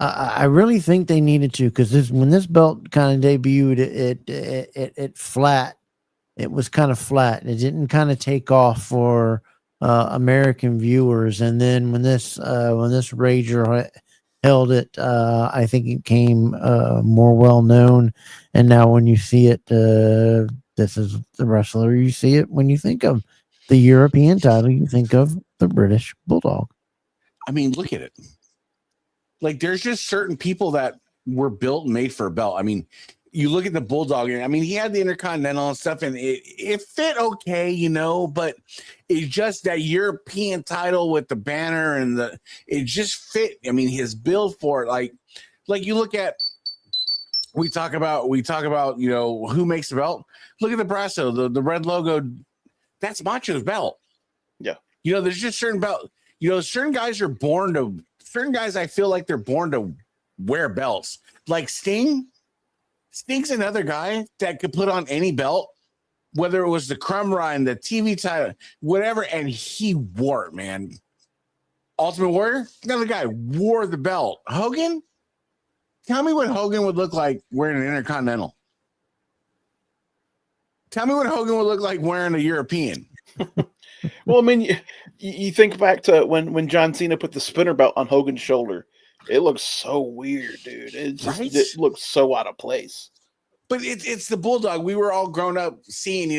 I really think they needed to, because when this belt kind of debuted, it flat. It was kind of flat. It didn't kind of take off for American viewers. And then when this Rager held it, I think it came more well known. And now when you see it, this is the wrestler you see it. When you think of the European title, you think of the British Bulldog. I mean, look at it. Like, there's just certain people that were built and made for a belt. I mean, you look at the Bulldog, and I mean, he had the Intercontinental and stuff, and it fit okay, but it's just that European title with the banner and it just fit. I mean, his build for it, like you look at, we talk about, who makes the belt. Look at the Brasso, the red logo. That's Macho's belt. Yeah. There's just certain belt. Certain guys are born to. Certain guys, I feel like they're born to wear belts. Like Sting. Sting's another guy that could put on any belt, whether it was the Crumb Ride, the TV title, whatever, and he wore it, man. Ultimate Warrior, another guy wore the belt. Hogan, tell me what Hogan would look like wearing an Intercontinental. Tell me what Hogan would look like wearing a European. Well, I mean, you think back to when John Cena put the spinner belt on Hogan's shoulder. It looks so weird, dude. It looks so out of place. But it's the Bulldog. We were all grown up seeing,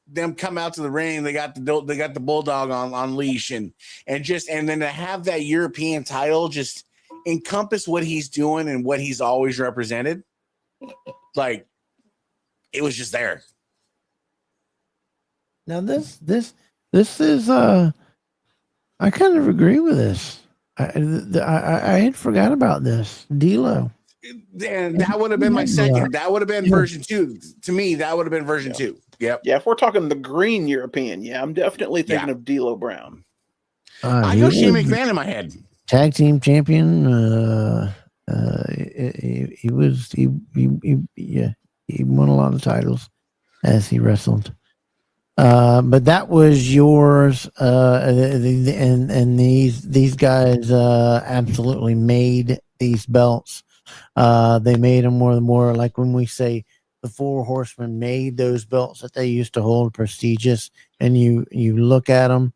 them come out to the ring. They got the Bulldog on leash, and then to have that European title just encompass what he's doing and what he's always represented. Like, it was just there. Now this is I kind of agree with this. I had forgot about this. D'Lo. And that would have been my second. That would have been version 2. To me, that would have been version 2. Yep. Yeah, if we're talking the green European, I'm definitely thinking of D'Lo Brown. I go Shane McMahon in my head. Tag team champion. He won a lot of titles as he wrestled. But that was yours, and these guys absolutely made these belts. They made them more like when we say the Four Horsemen made those belts that they used to hold prestigious, and you look at them,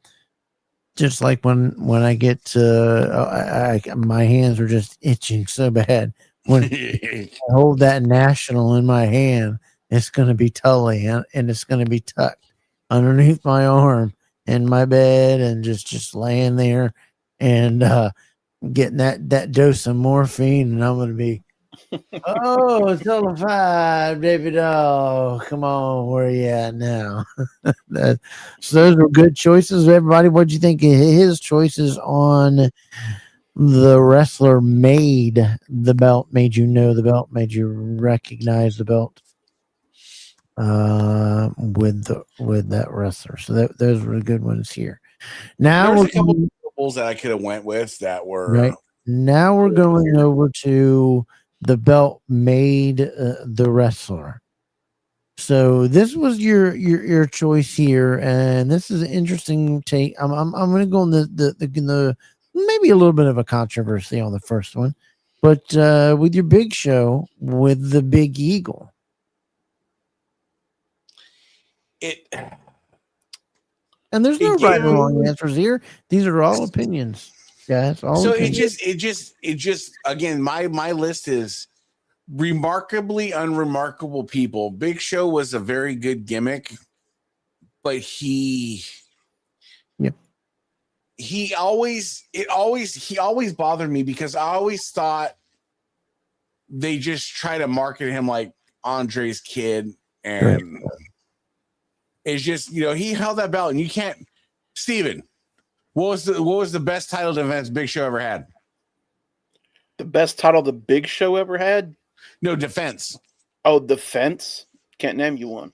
just like when I get to my hands are just itching so bad when I hold that national in my hand. It's going to be Tully, and it's going to be tucked underneath my arm in my bed, and just laying there and getting that dose of morphine, and I'm going to be, oh, Tully 5, David. Oh, come on, where are you at now? So those were good choices, everybody. What do you think of his choices on the wrestler made the belt, made you know the belt, made you recognize the belt? With that wrestler, so those were good ones here. Now there's a couple of bulls that I could have went with that were right. Now we're going over to the belt made the wrestler. So this was your choice here, and this is an interesting take. I'm going to go on the maybe a little bit of a controversy on the first one, but with your Big Show with the Big Eagle. And there's no right or wrong answers here. These are all opinions, guys. So opinions. It just again, my list is remarkably unremarkable people. Big Show was a very good gimmick, but he always bothered me because I always thought they just try to market him like Andre's kid, and it's just, he held that belt, and you can't. Steven, what was the best title defense Big Show ever had? The best title the Big Show ever had? No, defense. Oh, defense? Can't name you one.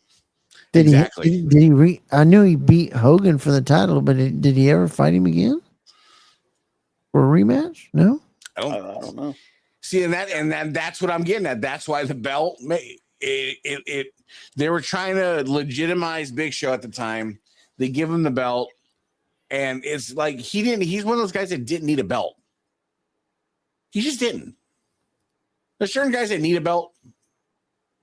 Did he? I knew he beat Hogan for the title, but did he ever fight him again for a rematch? No, I don't know. See, and that's what I'm getting at. That's why the belt they were trying to legitimize Big Show at the time. They give him the belt, and it's like he's one of those guys that didn't need a belt. He just didn't. There's certain guys that need a belt.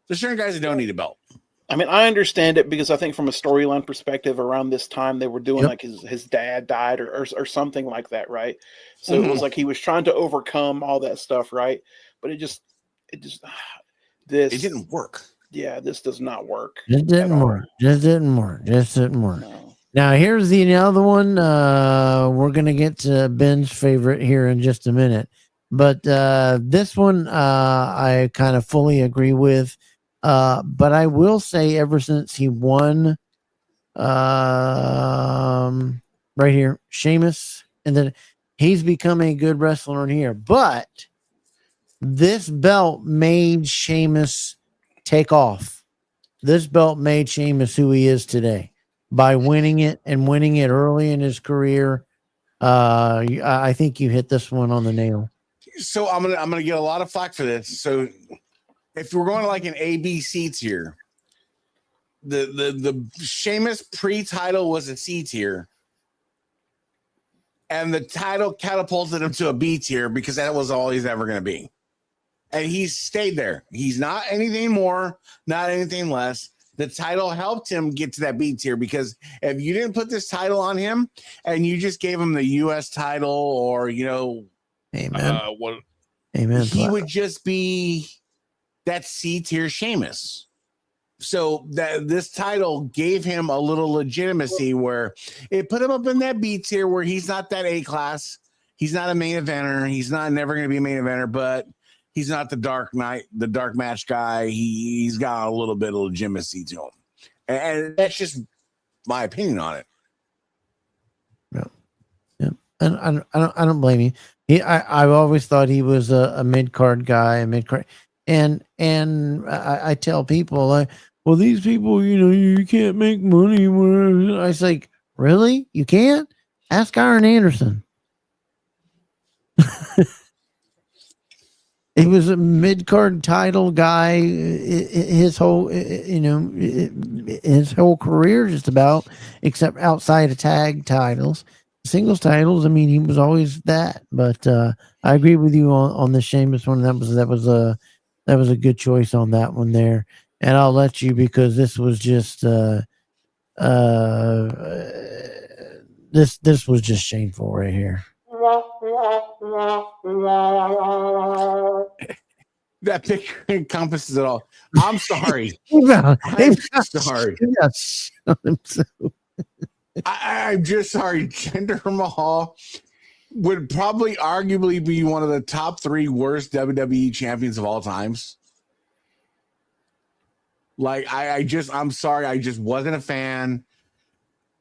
There's certain guys that don't need a belt. I mean, I understand it because I think from a storyline perspective, around this time they were doing like his dad died or something like that, right? So it was like he was trying to overcome all that stuff, right? But it didn't work. Yeah, this does not work. Just didn't work. No. Now here's the other one. We're gonna get to Ben's favorite here in just a minute, but this one I kind of fully agree with. But I will say, ever since he won, right here, Sheamus, and then he's become a good wrestler in here. But this belt made Sheamus take off. This belt made Sheamus who he is today by winning it early in his career. I think you hit this one on the nail. So I'm gonna get a lot of flack for this. So if we're going to like an ABC tier, the Sheamus pre-title was a C tier, and the title catapulted him to a B tier because that was all he's ever going to be. And he's stayed there. He's not anything more, not anything less. The title helped him get to that B tier because if you didn't put this title on him and you just gave him the U.S. title or, Amen. Amen. He would just be that C tier Sheamus. So that this title gave him a little legitimacy where it put him up in that B tier where he's not that A class. He's not a main eventer. He's never going to be a main eventer, but he's not the dark match guy. He's got a little bit of legitimacy to him. And that's just my opinion on it. Yeah. And I don't blame you. I've always thought he was a mid-card guy, and I tell people, like, well, these people, you can't make money. I was like, really? You can't? Ask Iron Anderson. He was a mid-card title guy. His whole, his whole career, just about, except outside of tag titles, singles titles. I mean, he was always that. But I agree with you on the Sheamus one. That was a good choice on that one there. And I'll let you, because this was just this was just shameful right here. That picture encompasses it all. I'm sorry. Sorry. I'm just sorry. Jinder Mahal would probably arguably be one of the top 3 worst WWE champions of all times. Like, I'm sorry. I just wasn't a fan.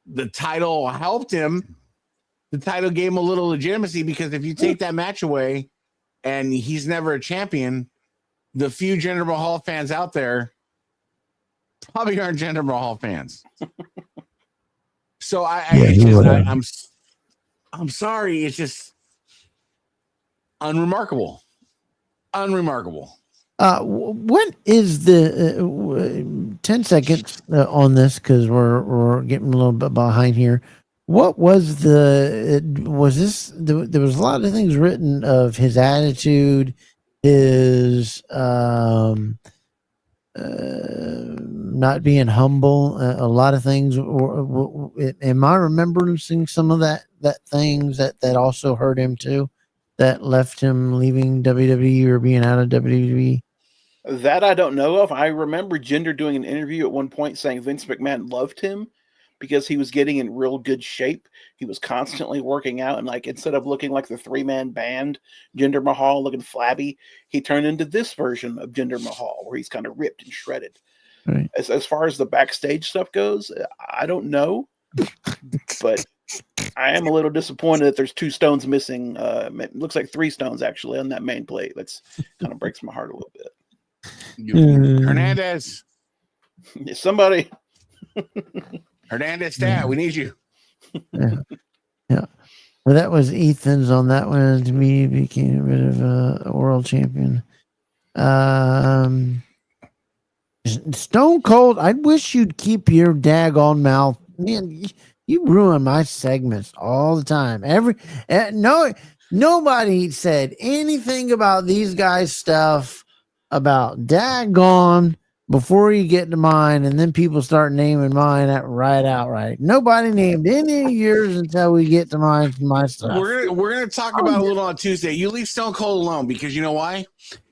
The title helped him. The title gave him a little legitimacy, because if you take that match away and he's never a champion, the few Jinder Mahal fans out there probably aren't Jinder Mahal fans. So I'm sorry. It's just unremarkable. What is the 10 seconds on this, because we're getting a little bit behind here. What was there was a lot of things written of his attitude, his not being humble, a lot of things. Am I remembering seeing some of that things that also hurt him too, that left him leaving WWE or being out of WWE? That I don't know of. I remember Jinder doing an interview at one point saying Vince McMahon loved him because he was getting in real good shape. He was constantly working out, and like instead of looking like the 3-man band, Jinder Mahal looking flabby, he turned into this version of Jinder Mahal where he's kind of ripped and shredded. Right. As far as the backstage stuff goes, I don't know, but I am a little disappointed that there's 2 stones missing. It looks like 3 stones actually on that main plate. That's kind of breaks my heart a little bit. Hernandez. Somebody. Hernandez, Stat, we need you. Yeah. Yeah. Well, that was Ethan's on that one. To me, became a bit of a world champion. Stone Cold, I wish you'd keep your daggone mouth. Man, you ruin my segments all the time. Nobody said anything about these guys' stuff about daggone before you get to mine, and then people start naming mine outright. Nobody named any of yours until we get to my stuff. We're gonna talk about it a little on Tuesday. You leave Stone Cold alone because you know why?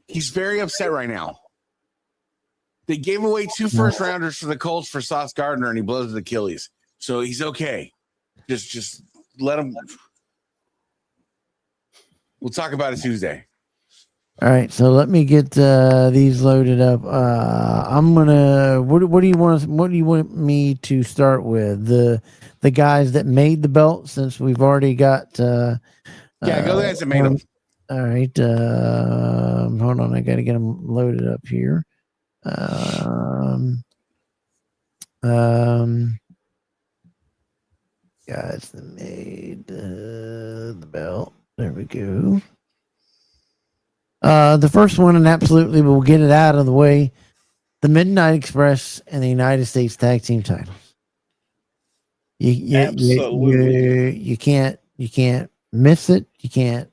He's very upset right now. They gave away 2 first-rounders for the Colts for Sauce Gardner, and he blows his Achilles. So he's okay. Just let him. We'll talk about it Tuesday. All right, so let me get these loaded up. I'm gonna. What do you want? What do you want me to start with? The guys that made the belt, since we've already got. Go the guys that made them. All right. Hold on, I got to get them loaded up here. Guys that made the belt. There we go. The first one, and absolutely we'll get it out of the way, the Midnight Express and the United States Tag Team titles. You can't miss it. You can't.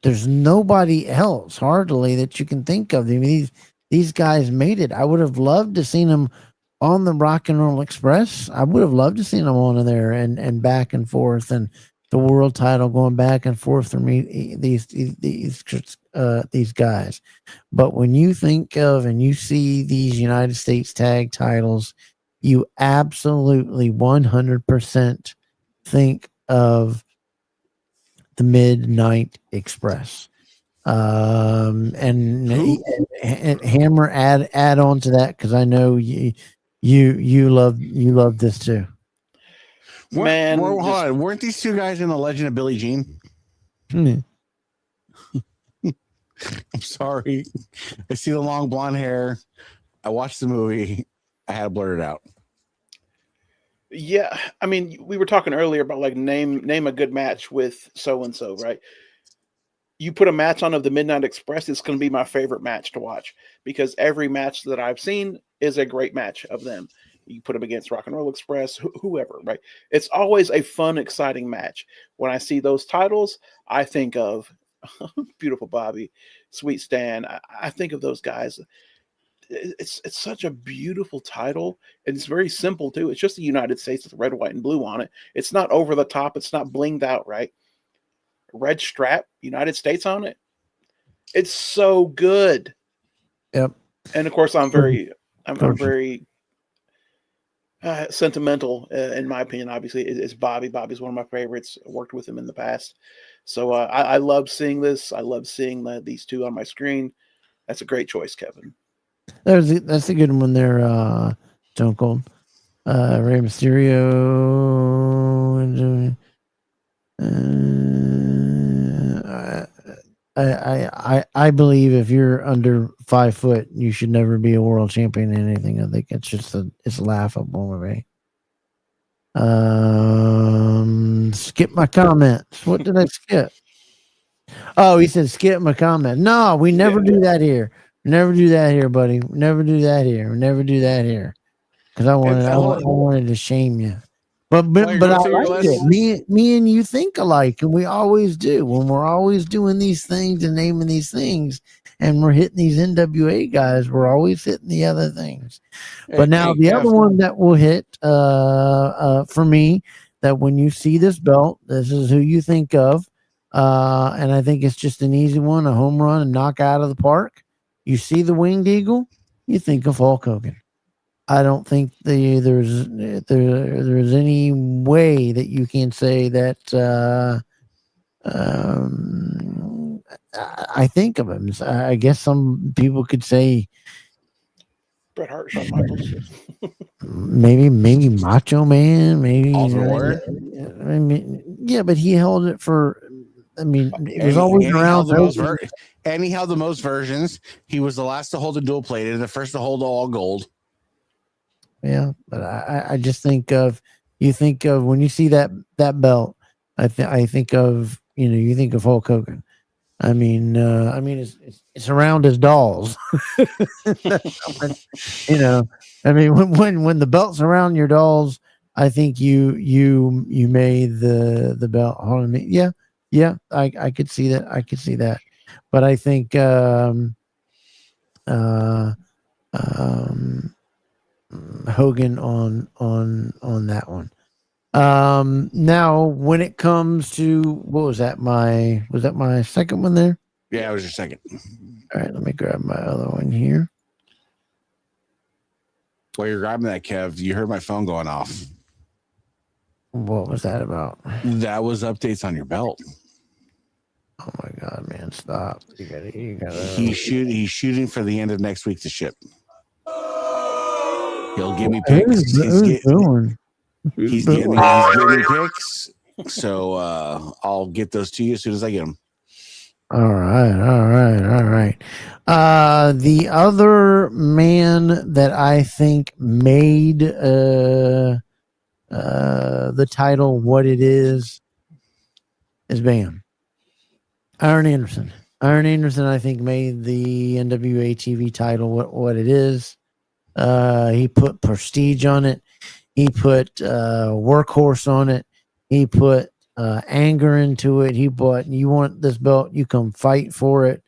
There's nobody else hardly that you can think of. I mean, these guys made it. I would have loved to seen them on the Rock and Roll Express. I would have loved to seen them on there and back and forth, and the world title going back and forth from these guys. But when you think of and you see these United States tag titles, you absolutely 100% think of the Midnight Express. And Hammer add on to that, because I know you love this too. Man, weren't these 2 guys in the Legend of Billie Jean? I'm sorry. I see the long blonde hair. I watched the movie. I had to blurt it out. Yeah, I mean, we were talking earlier about like name a good match with so and so, right? You put a match on of the Midnight Express, it's going to be my favorite match to watch, because every match that I've seen is a great match of them. You put them against Rock and Roll Express, whoever, right? It's always a fun, exciting match. When I see those titles, I think of Beautiful Bobby, Sweet Stan. I think of those guys. It's such a beautiful title, and it's very simple too. It's just the United States with red, white, and blue on it. It's not over the top. It's not blinged out, right? Red strap, United States on it. It's so good. Yep. And of course, I'm very sentimental in my opinion. Obviously, it's Bobby. Bobby's one of my favorites. I worked with him in the past, so I love seeing this. I love seeing these 2 on my screen. That's a great choice, Kevin. That's a good one there, Stone Cold. Rey Mysterio. I believe if you're under 5 foot, you should never be a world champion in anything. I think it's just it's laughable, right? Skip my comments. What did I skip? Oh, he said skip my comment. No, we never do that here. Never do that here, buddy. Never do that here. Never do that here. Because I wanted to shame you. But I like it. Me and you think alike, and we always do. When we're always doing these things and naming these things, and we're hitting these NWA guys, we're always hitting the other things. But now the other one that will hit for me, that when you see this belt, this is who you think of. And I think it's just an easy one, a home run and knock out of the park. You see the winged eagle, you think of Hulk Hogan. I don't think there's any way that you can say that. I think of him. I guess some people could say Bret Hart, Shawn Michaels. maybe Macho Man, maybe. Ultimate Warrior? I mean, yeah, but he held it for. I mean, it was And always he around. and he held the most versions. He was the last to hold a dual plated, the first to hold all gold. Yeah, but I just think of when you see that belt, I think of you think of Hulk Hogan. I mean it's around his dolls. I mean when the belt's around your dolls, I think you made the belt. Hold on, yeah, I could see that. But I think Hogan on that one. Now when it comes to was that my second one there? Yeah, it was your second. All right, let me grab my other one here. While you're grabbing that, Kev, you heard my phone going off. What was that about? That was updates on your belt. Oh my god, man, stop. You gotta He's shooting for the end of next week to ship. He'll give me picks. He's getting me picks. So I'll get those to you as soon as I get them. All right. The other man that I think made the title what it is Bam. Iron Anderson. I think made the NWA TV title what it is. He put prestige on it. He put workhorse on it. He put anger into it. He bought, you want this belt, you come fight for it.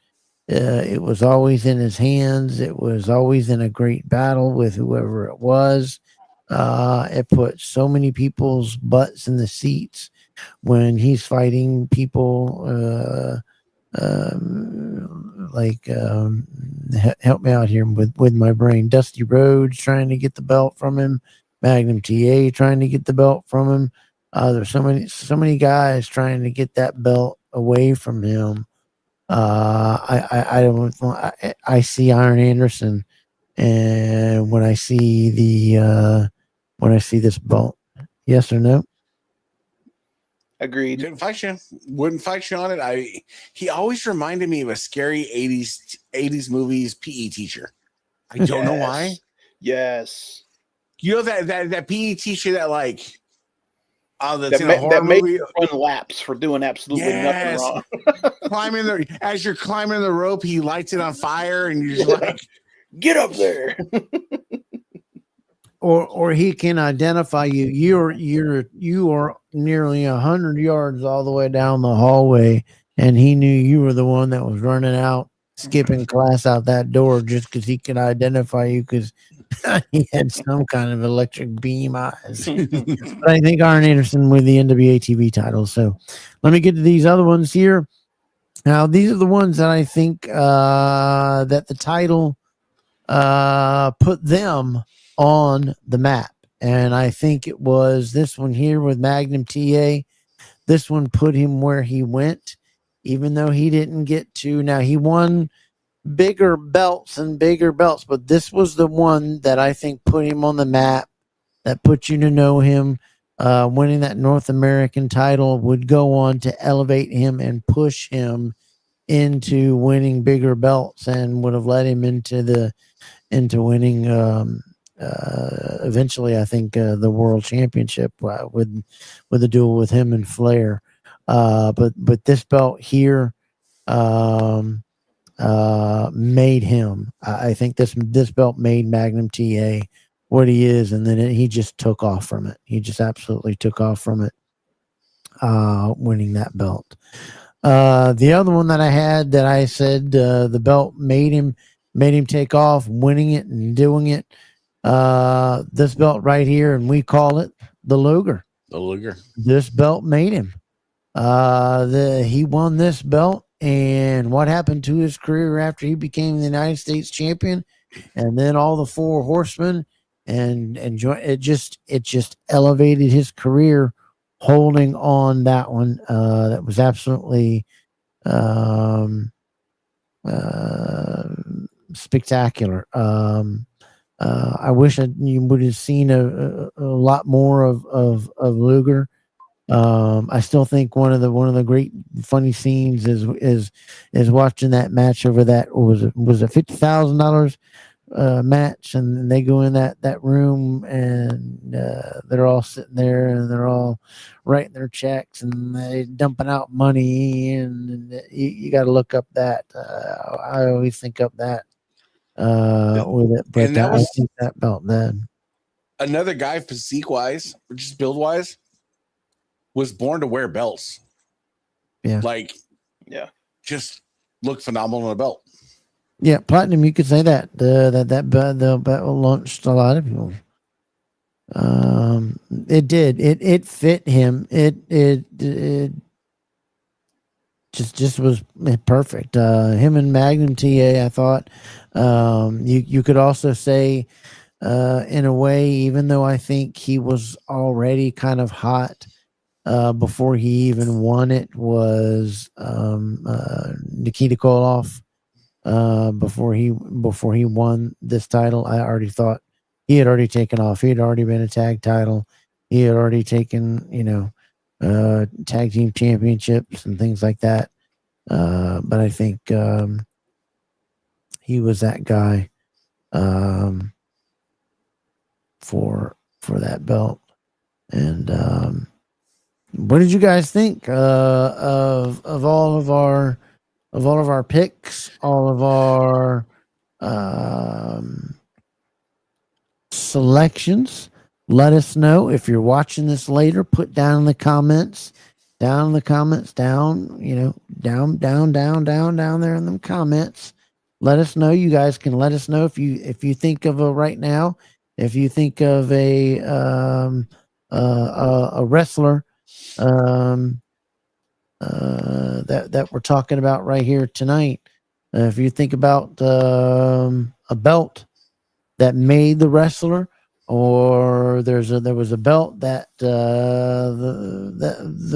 It was always in his hands. It was always in a great battle with whoever it was. It put so many people's butts in the seats when he's fighting people. Help me out here with my brain. Dusty Rhodes trying to get the belt from him. Magnum TA trying to get the belt from him. There's so many guys trying to get that belt away from him. I see Iron Anderson, and when I see this belt, yes or no? Agreed. Wouldn't fight you on it. He always reminded me of a scary 80s movies PE teacher. I don't know why. Yes. You know that PE teacher that like that's in a horror movie, run laps for doing absolutely nothing wrong. As you're climbing the rope, he lights it on fire, and you're just like, "Get up there!" Or he can identify you. You are nearly 100 yards all the way down the hallway, and he knew you were the one that was running out, skipping class out that door just because he could identify you because he had some kind of electric beam eyes. But I think Iron Anderson with the NWA TV title. So let me get to these other ones here. Now, these are the ones that I think that the title put them on the map. And I think it was this one here with Magnum TA. This one put him where he went, even though he didn't get to. Now, he won bigger belts, but this was the one that I think put him on the map, that put you to know him. Winning that North American title would go on to elevate him and push him into winning bigger belts, and would have led him into winning eventually, I think, the world championship with a duel with him and Flair. But this belt here made him. I think this belt made Magnum TA what he is, and then he just took off from it. He just absolutely took off from it, winning that belt. The other one that I had that I said the belt made him take off, winning it and doing it. This belt right here, and we call it the Luger. The Luger. This belt made him. He won this belt and what happened to his career after he became the United States champion, and then all the four horsemen, and it just elevated his career. Holding on that one, that was absolutely spectacular. I wish you would have seen a lot more of Luger. I still think one of the great funny scenes is watching that match over that was it $50,000 match, and they go in that room, and they're all sitting there, and they're all writing their checks, and they dumping out money, and you got to look up that. I always think up that with it, but And that I was think that belt then. another guy, physique wise, or just build wise, was born to wear belts. Yeah, just looked phenomenal in a belt. Yeah, Platinum. You could say that the belt launched a lot of people. It did. It fit him. It just was perfect. Him and Magnum TA. I thought. You could also say, in a way, even though I think he was already kind of hot before he even won it, was Nikita Koloff. Before he won this title, I already thought he had already taken off. He had already been a tag title. He had already taken, tag team championships and things like that. But I think he was that guy for that belt. And what did you guys think of all of our picks, all of our selections? Let us know if you're watching this later. Put down in the comments, down there in the comments. Let us know. You guys can let us know if you think of a right now. If you think of a wrestler that we're talking about right here tonight. If you think about a belt that made the wrestler, or there was a belt that the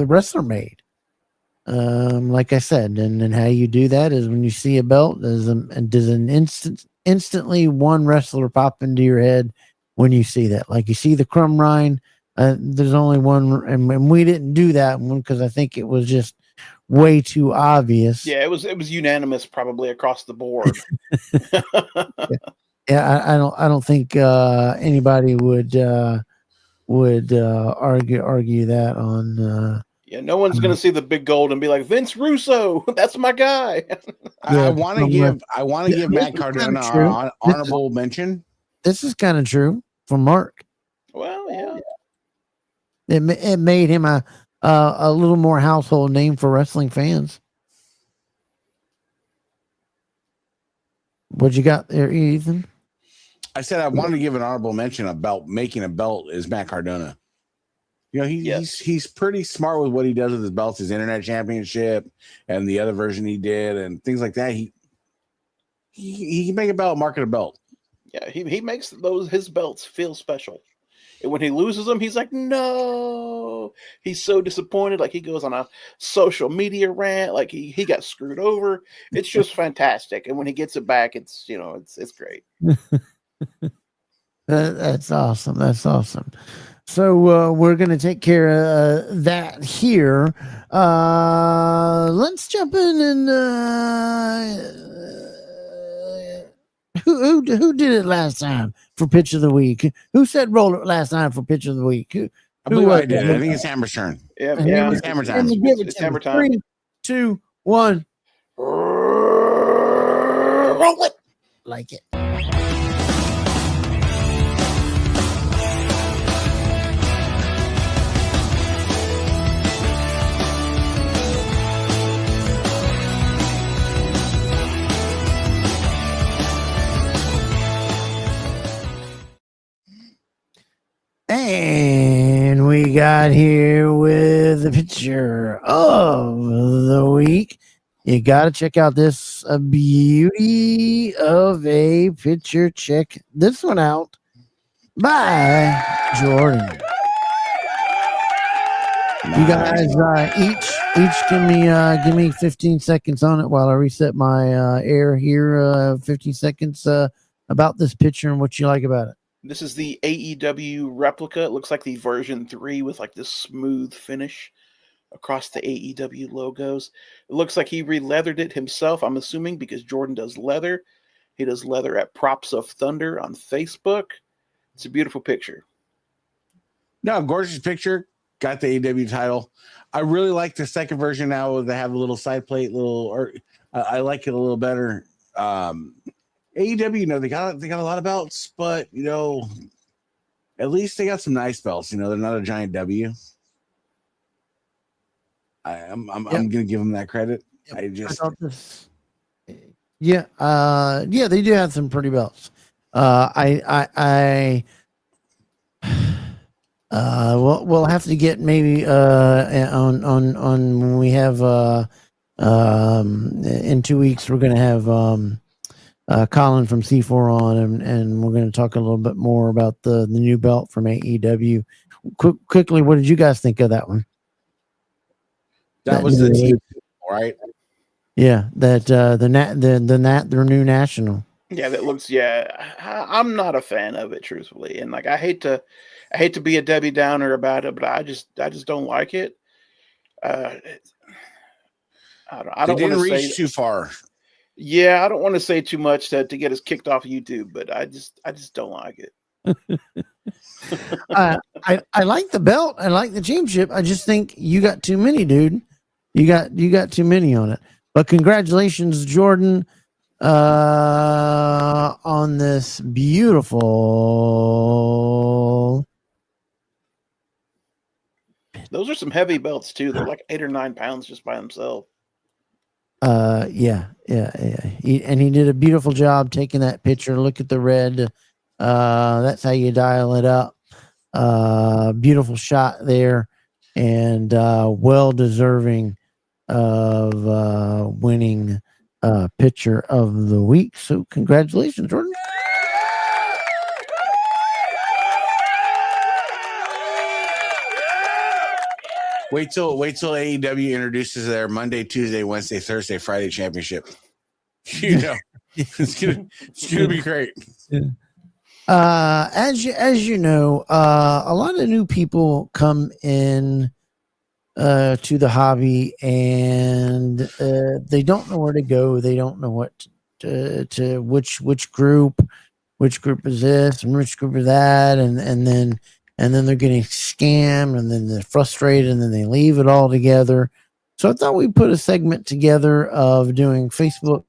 wrestler made. Like I said, and how you do that is when you see a belt, does instantly one wrestler pop into your head when you see that. Like you see the Crumb Rind. There's only one, and we didn't do that one because I think it was just way too obvious. Yeah, it was unanimous probably across the board. Yeah, I don't think anybody would argue that on. Yeah, no one's gonna see the big gold and be like, Vince Russo, that's my guy. I want to give Matt Cardona an honorable mention. This is kind of true for Mark. Well, yeah. It made him a little more household name for wrestling fans. What you got there, Ethan? I said I wanted to give an honorable mention about making a belt is Matt Cardona. He's pretty smart with what he does with his belts, his internet championship and the other version he did and things like that. He can make a belt, market a belt. Yeah, he makes his belts feel special. And when he loses them, he's like, no. He's so disappointed. Like he goes on a social media rant. Like he got screwed over. It's just fantastic. And when he gets it back, it's great. That's awesome. That's awesome. So we're going to take care of that here. Let's jump in and who did it last time for pitch of the week? Who said roll it last time for pitch of the week? I believe I did. I think it's Hammer's turn. Yeah, it's Hammer time. It's Hammer time. 3, 2, 1. Roll it. Like it. And we got here with the picture of the week. You got to check out this beauty of a picture. Check this one out by Jordan. You guys each give me 15 seconds on it while I reset my air here. 15 seconds about this picture and what you like about it. This is the AEW replica. It looks like the version 3 with like this smooth finish across the AEW logos. It looks like he re-leathered it himself, I'm assuming, because Jordan does leather. He does leather at Props of Thunder on Facebook. It's a beautiful picture. No, gorgeous picture. Got the AEW title. I really like the second version now. They have a little side plate, I like it a little better. AEW, they got a lot of belts, but at least they got some nice belts. They're not a giant W. I'm gonna give them that credit. I thought this. Yeah, they do have some pretty belts. We'll have to get maybe on when we have in 2 weeks we're gonna have Colin from C4 on, and we're gonna talk a little bit more about the new belt from AEW. Quickly, what did you guys think of that one? That was the team, right? Yeah, that their new national. Yeah, that looks. Yeah, I'm not a fan of it, truthfully, and like I hate to be a Debbie Downer about it, but I just don't like it. I don't want to reach too far. Yeah, I don't want to say too much to get us kicked off YouTube, but I just don't like it. I like the belt. I like the championship. I just think you got too many, dude. You got too many on it. But congratulations, Jordan, on this beautiful. Those are some heavy belts too. They're like 8 or 9 pounds just by themselves. Yeah. He did a beautiful job taking that picture. Look at the red. That's how you dial it up. Beautiful shot there, and well deserving of winning pitcher of the week. So congratulations, Jordan. Wait till AEW introduces their Monday, Tuesday, Wednesday, Thursday, Friday championship. It's gonna be great. As you know, a lot of new people come in to the hobby, and they don't know where to go. They don't know what to which group is this and which group is that, and then they're getting scammed, and then they're frustrated, and then they leave it all together. So I thought we'd put a segment together of doing Facebook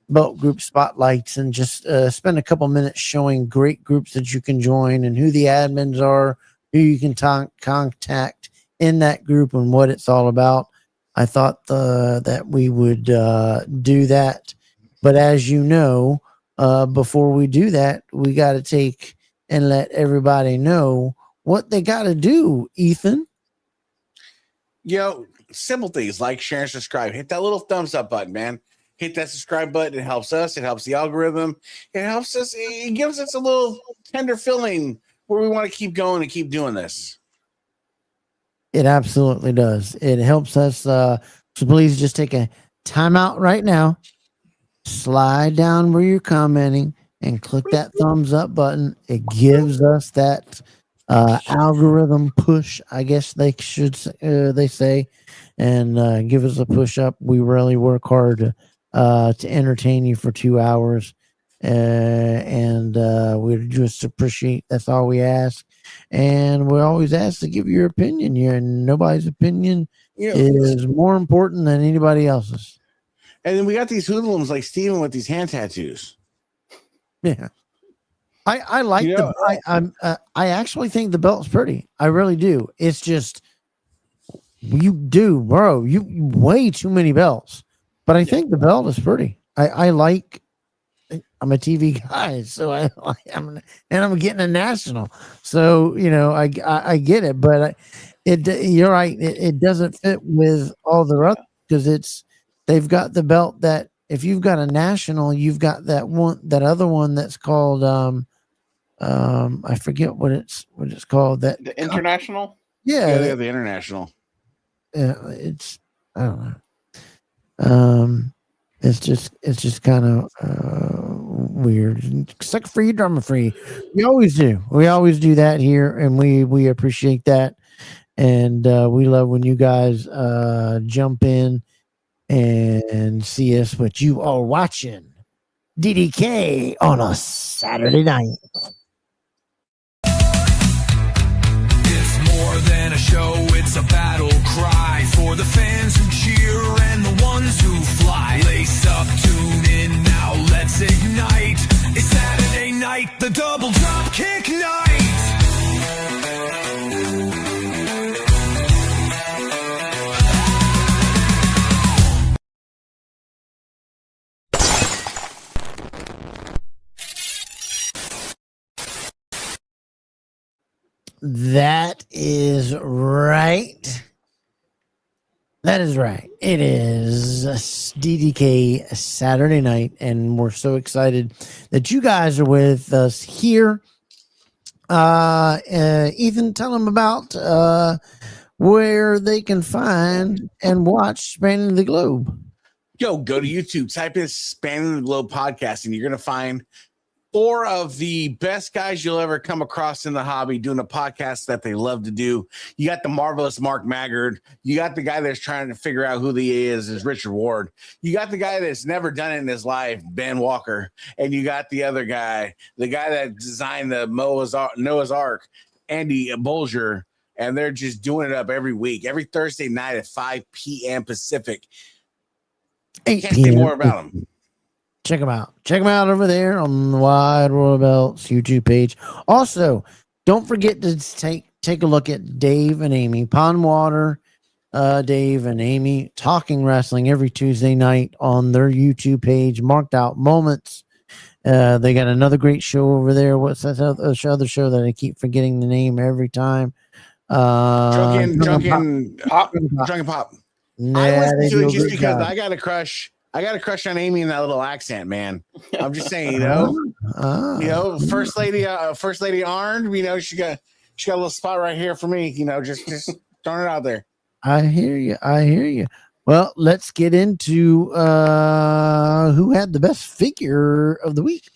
belt group spotlights and just spend a couple minutes showing great groups that you can join and who the admins are, who you can contact in that group, and what it's all about. I thought that we would do that. But as you know, before we do that, we got to take and let everybody know what they got to do, Ethan. Simple things like share and subscribe. Hit that little thumbs up button, man. Hit that subscribe button. It helps us. It helps the algorithm. It helps us. It gives us a little tender feeling where we want to keep going and keep doing this. It absolutely does. It helps us. So please just take a time out right now. Slide down where you're commenting and click that thumbs up button. It gives us that algorithm push, I guess they should they say, and give us a push up. We really work hard to entertain you for 2 hours, and we just appreciate. That's all we ask, and we always ask to give your opinion here, and nobody's opinion is more important than anybody else's. And then we got these hoodlums like Steven with these hand tattoos. Yeah, I like I actually think the belt's pretty. I really do. It's just you do, bro. You way too many belts, but I think the belt is pretty. I like. I'm a TV guy, so I'm getting a national. So I get it, but you're right. It doesn't fit with all the other because they've got the belt that if you've got a national, you've got that other one that's called I forget what it's called. That the international. Yeah, they have the international. Yeah, it's I don't know. It's just kind of weird. Suck free, drama free. We always do. We always do that here, and we appreciate that. And we love when you guys jump in and see us. What you are watching, DDK on a Saturday night. It's more than a show, it's a battle cry for the fans who cheer and the ones who fly. Lace up, tune in now, let's ignite. It's Saturday night, the double drop kick night. That is right. That is right. It is DDK Saturday night, and we're so excited that you guys are with us here. Ethan, tell them about where they can find and watch Spanning the Globe. Yo, go to YouTube, type in Spanning the Globe podcast, and you're going to find 4 of the best guys you'll ever come across in the hobby doing a podcast that they love to do. You got the marvelous Mark Maggard. You got the guy that's trying to figure out who he is Richard Ward. You got the guy that's never done it in his life, Ben Walker. And you got the other guy, the guy that designed the Noah's Ark, Andy Bolger. And they're just doing it up every week, every Thursday night at 5 p.m. Pacific. 8 Can't say more about them. Check them out. Check them out over there on the Wide World Belts YouTube page. Also, don't forget to take a look at Dave and Amy Pondwater. Dave and Amy talking wrestling every Tuesday night on their YouTube page. Marked Out Moments. They got another great show over there. What's that other show that I keep forgetting the name every time? Drunken Pop. Nah, I listen they to do it a just great because job. I got a crush on Amy and that little accent, man. I'm just saying, you know, First Lady Arndt, you know, she got a little spot right here for me, you know, just throwing it out there. I hear you. Well, let's get into who had the best figure of the week.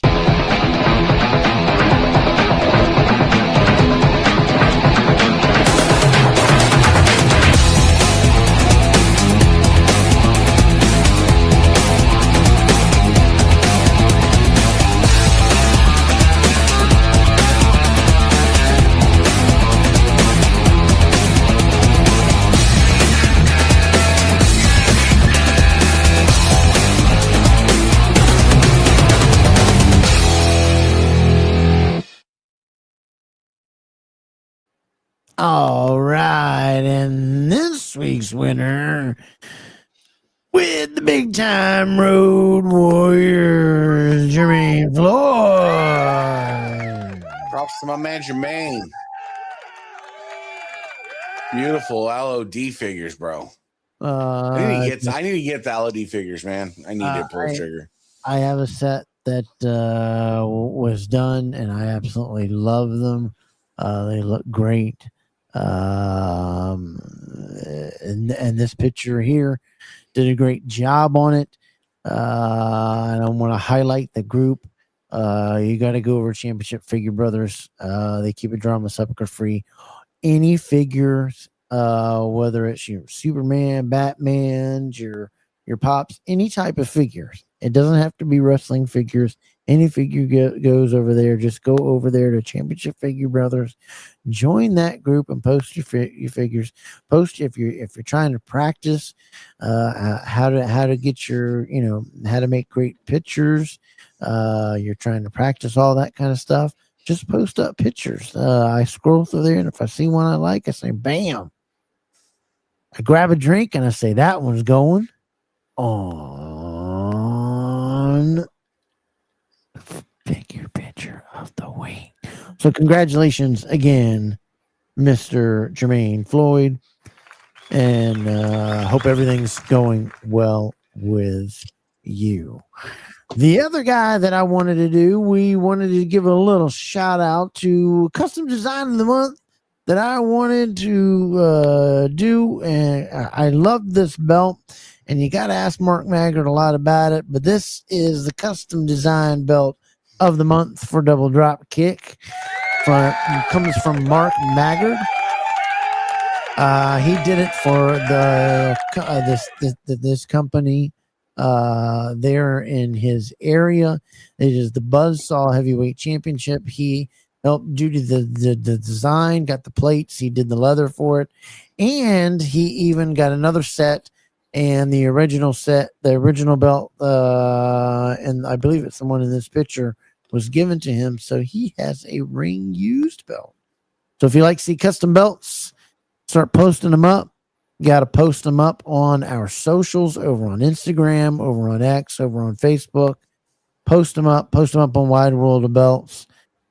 All right, and this week's winner with the big time Road Warriors, Jermaine Floyd. Props to my man Jermaine. Beautiful LOD figures, bro. I need to get the LOD figures, man. I need to pull the trigger. I have a set that was done, and I absolutely love them. They look great. And this picture here did a great job on it. And I want to highlight the group. You got to go over Championship Figure Brothers. They keep it drama sucker free. Any figures, whether it's your Superman, Batman, your Pops, any type of figures. It doesn't have to be wrestling figures. Any figure goes over there. Just go over there to Championship Figure Brothers. Join that group and post your figures. Post if you're trying to practice how to get your how to make great pictures. You're trying to practice all that kind of stuff. Just post up pictures. I scroll through there, and if I see one I like, I say, "Bam!" I grab a drink and I say, "That one's going on figure picture of the week." So congratulations again, Mr. Jermaine Floyd, and hope everything's going well with you. The other guy that I wanted to do, we wanted to give a little shout out to Custom Design of the Month that I wanted to do. And I love this belt. And you got to ask Mark Maggard a lot about it. But this is the Custom Design Belt of the Month for Double Drop Kick. Comes from Mark Maggard. He did it for this company there in his area. It is the Buzzsaw Heavyweight Championship. He helped due to the design, got the plates, he did the leather for it, and he even got another set and the original belt, and I believe it's the one in this picture, was given to him. So he has a ring used belt. So if you like to see custom belts, start posting them up. You got to post them up on our socials, over on Instagram, over on X, over on Facebook. Post them up on Wide World of Belts,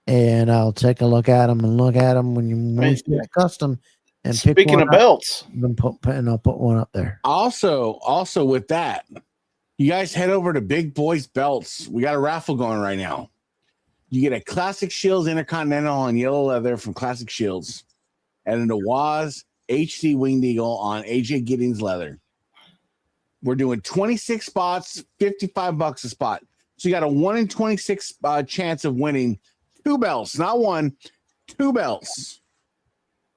and I'll take a look at them when you see that custom. And speaking of belts, and I'll put one up there. Also with that, you guys head over to Big Boys Belts. We got a raffle going right now. You get a Classic Shields Intercontinental on yellow leather from Classic Shields, and a Nawaz HD Winged Eagle on AJ Giddings leather. We're doing 26 spots, $55 a spot. So you got a 1 in 26 chance of winning 2 belts, not 1, 2 belts.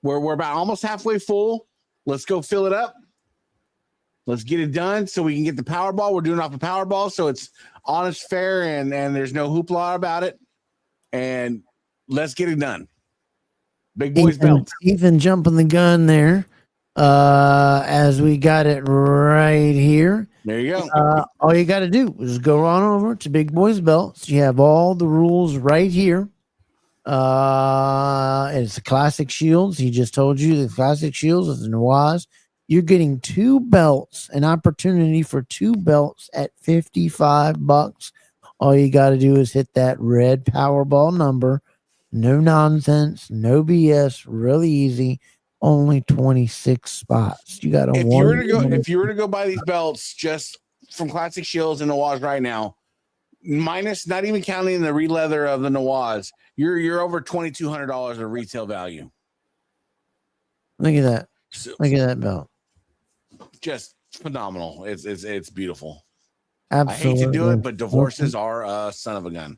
We're about almost halfway full. Let's go fill it up. Let's get it done so we can get the Powerball. We're doing off a Powerball, so it's honest, fair, and there's no hoopla about it. And let's get it done. Big Boys Belt. Ethan jumping the gun there as we got it right here. There you go. All you got to do is go on over to Big Boys Belts. You have all the rules right here. It's the Classic Shields. He just told you the Classic Shields is the Nawaz. You're getting 2 belts, an opportunity for 2 belts at $55. All you got to do is hit that red Powerball number. No nonsense, no BS, really easy. Only 26 spots. You got to. If you were to go buy these belts just from Classic Shields and Nawaz right now, minus not even counting the re-leather of the Nawaz, you're over $2,200 of retail value. Look at that. Look at that belt. Just phenomenal. It's beautiful. Absolutely. I hate to do it, but divorces are a son of a gun.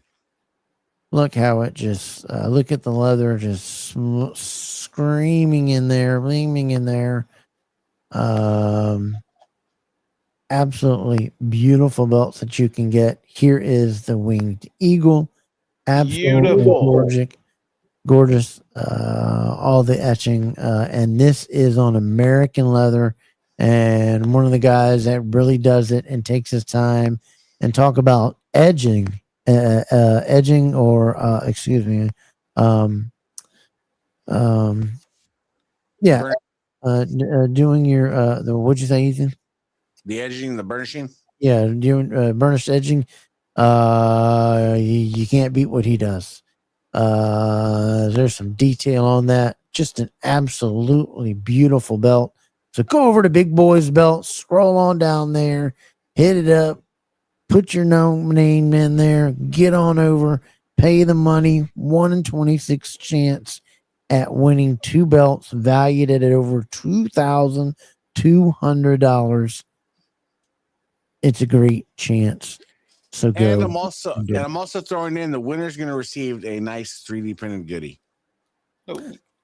Look how it just look at the leather just screaming in there, gleaming in there. Absolutely beautiful belts that you can get. Here is the Winged Eagle. Absolutely gorgeous. All the etching, and this is on American leather. And one of the guys that really does it and takes his time and talk about edging or excuse me, doing your what'd you say, Ethan? The edging, the burnishing. Yeah, doing burnished edging. You can't beat what he does. There's some detail on that. Just an absolutely beautiful belt. So go over to Big Boys Belt, scroll on down there, hit it up, put your name in there, get on over, pay the money. 1 in 26 chance at winning 2 belts valued at over $2,200. It's a great chance. So go. And I'm also throwing in the winner's going to receive a nice 3D printed goodie.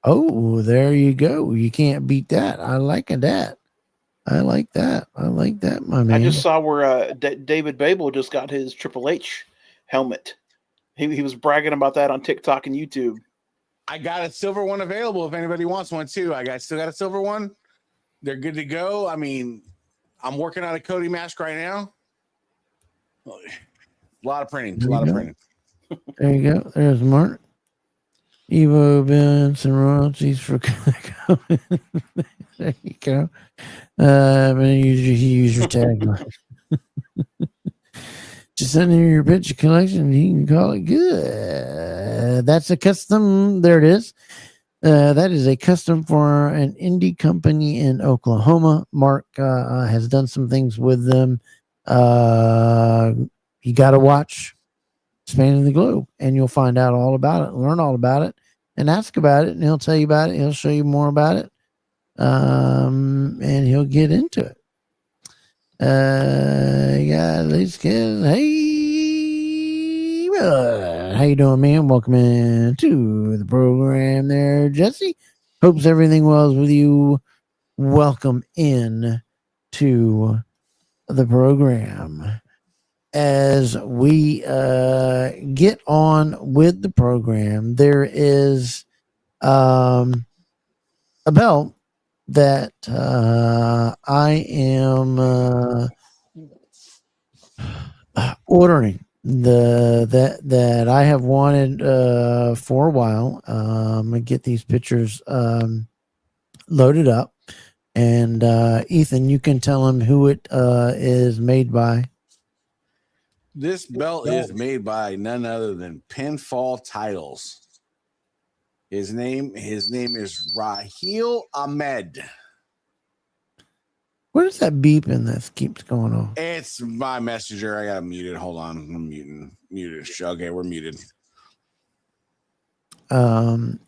Oh, there you go. You can't beat that. I like that. I like that, my man. I just saw where David Babel just got his Triple H helmet. He was bragging about that on TikTok and YouTube. I got a silver one available if anybody wants one too. Still got a silver one. They're good to go. I mean, I'm working on a Cody mask right now. A lot of printing. There you go. There's Mark. Evo Benson royalties for coming. There you go. Use your tagline. Just send in your picture collection. You can call it good. That's a custom. There it is. That is a custom for an indie company in Oklahoma. Mark has done some things with them. you got to watch Spanning the Globe, and you'll find out all about it, learn all about it, and ask about it, and he'll tell you about it. He'll show you more about it, and he'll get into it. Yeah, these kids. Hey, how you doing, man? Welcome in to the program there, Jesse. Hopes everything well with you. Welcome in to the program. As we get on with the program, there is a belt that I am ordering that I have wanted for a while. I'm gonna get these pictures loaded up, and Ethan, you can tell him who it is made by. This belt is made by none other than Pinfall Titles. His name is Raheel Ahmed. What is that beeping that keeps going on? It's my messenger. I got muted. Hold on. I'm muted. Okay, we're muted.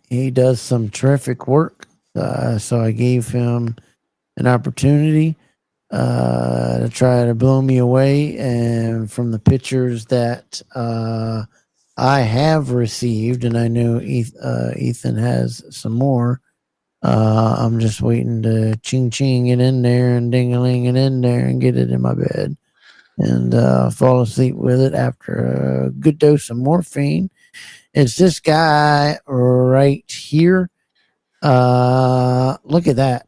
He does some terrific work. So I gave him an opportunity to try to blow me away. And from the pictures that I have received, and I know Ethan has some more, I'm just waiting to ching it in there and ding-a-ling it in there and get it in my bed and fall asleep with it after a good dose of morphine. It's this guy right here. Look at that.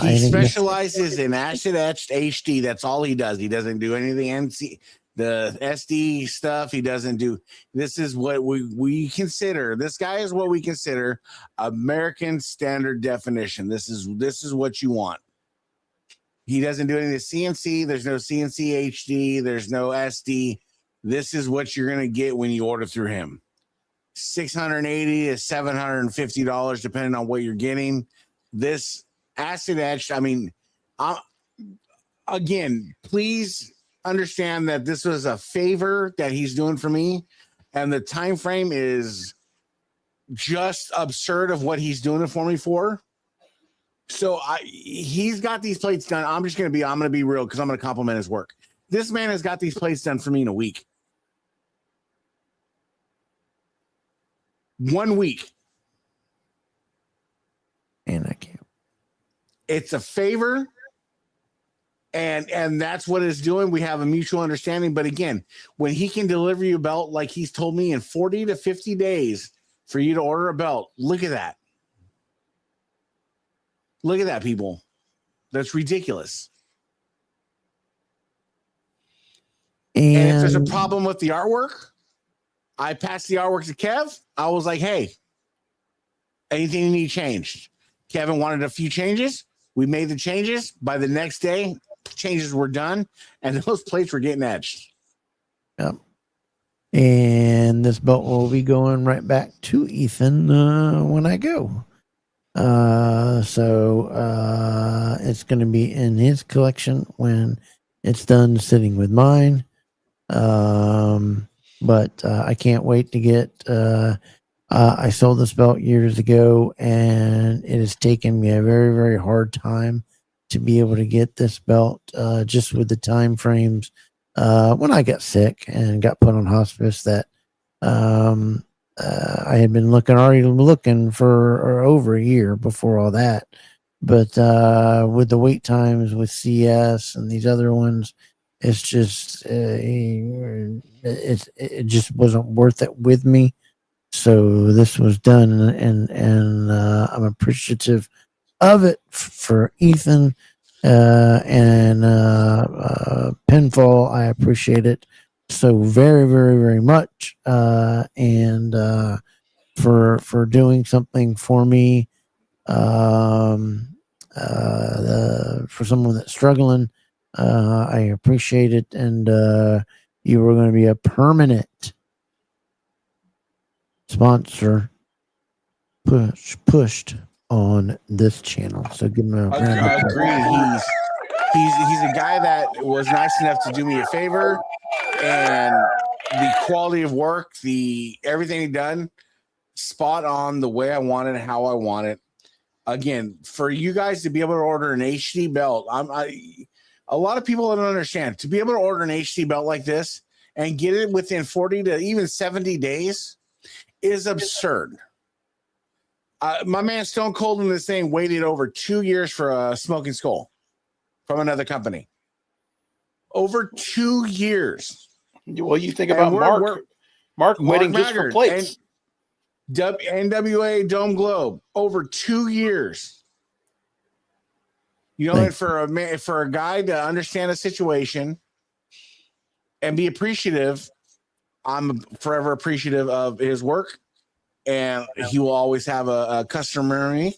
He specializes in acid etched HD. That's all he does. He doesn't do anything the SD stuff. He doesn't do. This is what we consider. This guy is what we consider American standard definition. This is what you want. He doesn't do any of the CNC. There's no CNC HD. There's no SD. This is what you're gonna get when you order through him. $680 to $750, depending on what you're getting. This acid etched. I mean, again, please understand that this was a favor that he's doing for me, and the time frame is just absurd of what he's doing it for me for. So he's got these plates done. I'm gonna be real because I'm gonna compliment his work. This man has got these plates done for me in a week. 1 week. And I can't. It's a favor, and that's what it's doing. We have a mutual understanding. But again, when he can deliver you a belt like he's told me in 40 to 50 days for you to order a belt, look at that. Look at that, people. That's ridiculous. And if there's a problem with the artwork, I passed the artwork to Kev. I was like, hey, anything you need changed? Kevin wanted a few changes. We made the changes. By the next day, changes were done, and those plates were getting etched. Yep. And this belt will be going right back to Ethan when I go. So it's going to be in his collection when it's done sitting with mine. But I can't wait to get. I sold this belt years ago, and it has taken me a very, very hard time to be able to get this belt. Just with the time frames when I got sick and got put on hospice, that I had been already looking for over a year before all that. But with the wait times with CS and these other ones, it's just it just wasn't worth it with me. So this was done, and I'm appreciative of it for Ethan and Pinfall. I appreciate it so very, very, very much, and for doing something for me, for someone that's struggling. I appreciate it, and you were going to be a permanent sponsor pushed on this channel. So give him a round of applause. he's a guy that was nice enough to do me a favor, and the quality of work, everything he done, spot on the way I want it, how I want it. Again, for you guys to be able to order an HD belt, a lot of people don't understand. To be able to order an HD belt like this and get it within 40 to even 70 days is absurd. My man Stone Cold in this thing waited over 2 years for a Smoking Skull from another company. Over 2 years. Well, you think about Mark waiting just for plates. NWA Dome Globe, over 2 years. You know, and for a guy to understand a situation and be appreciative, I'm forever appreciative of his work, and he will always have a customer in me.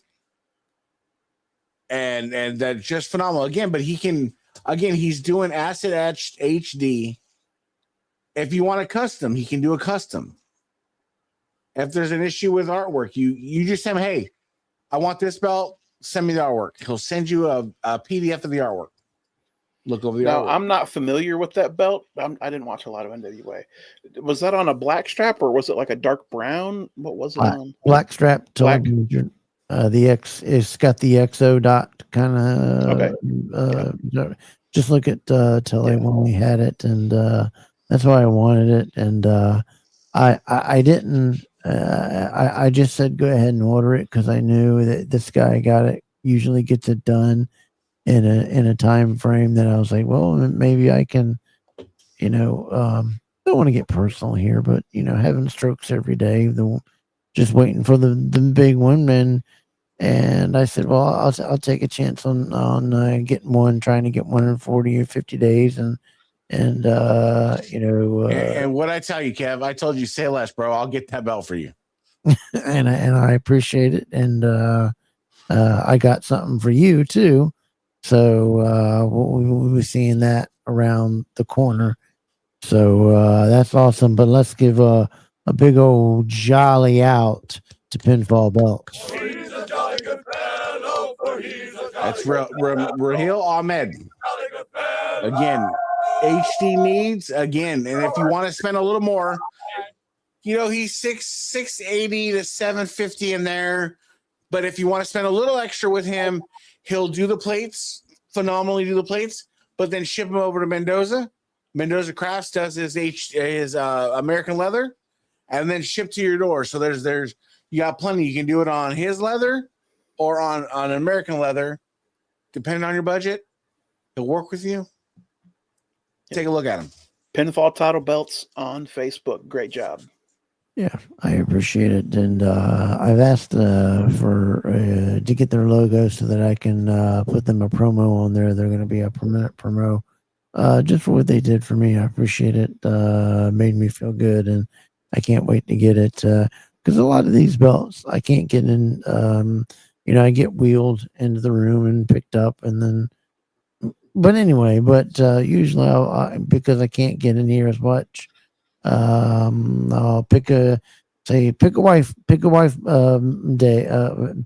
And that's just phenomenal. Again, but he's doing acid etched HD. If you want a custom, he can do a custom. If there's an issue with artwork, you just tell him, hey, I want this belt, send me the artwork. He'll send you a PDF of the artwork. Look over the artwork. I'm not familiar with that belt. I didn't watch a lot of NWA. Was that on a black strap or was it like a dark brown? What was it on? Black strap. Black. It's got the XO dot kind of. Okay. Just look at Telly when we had it, and that's why I wanted it. And I didn't. I just said go ahead and order it because I knew that this guy usually gets it done in a time frame that I was like, well, maybe I can, don't want to get personal here, but having strokes every day, just waiting for the big one, and I said, well, I'll take a chance on getting one, trying to get one in 40 or 50 days, and and what I tell you, Kev, I told you say less, bro. I'll get that belt for you. and I appreciate it, and I got something for you too. So we'll be seeing that around the corner. So that's awesome. But let's give a big old jolly out to Pinfall Belts. That's Raheel Ahmed. Again, HD needs again. And if you want to spend a little more, he's 680 to 750 in there. But if you want to spend a little extra with him, he'll do the plates, phenomenally do the plates, but then ship them over to Mendoza. Mendoza Crafts does his American leather, and then ship to your door. So there's you got plenty. You can do it on his leather or on American leather, depending on your budget. He'll work with you. Take a look at him. Pinfall Title Belts on Facebook. Great job. Yeah, I appreciate it, and I've asked for to get their logo so that I can put them a promo on there. They're going to be a permanent promo, just for what they did for me. I appreciate it. Made me feel good, and I can't wait to get it because a lot of these belts I can't get in. I get wheeled into the room and picked up, and then. But anyway, usually because I can't get in here as much. I'll pick a wife day.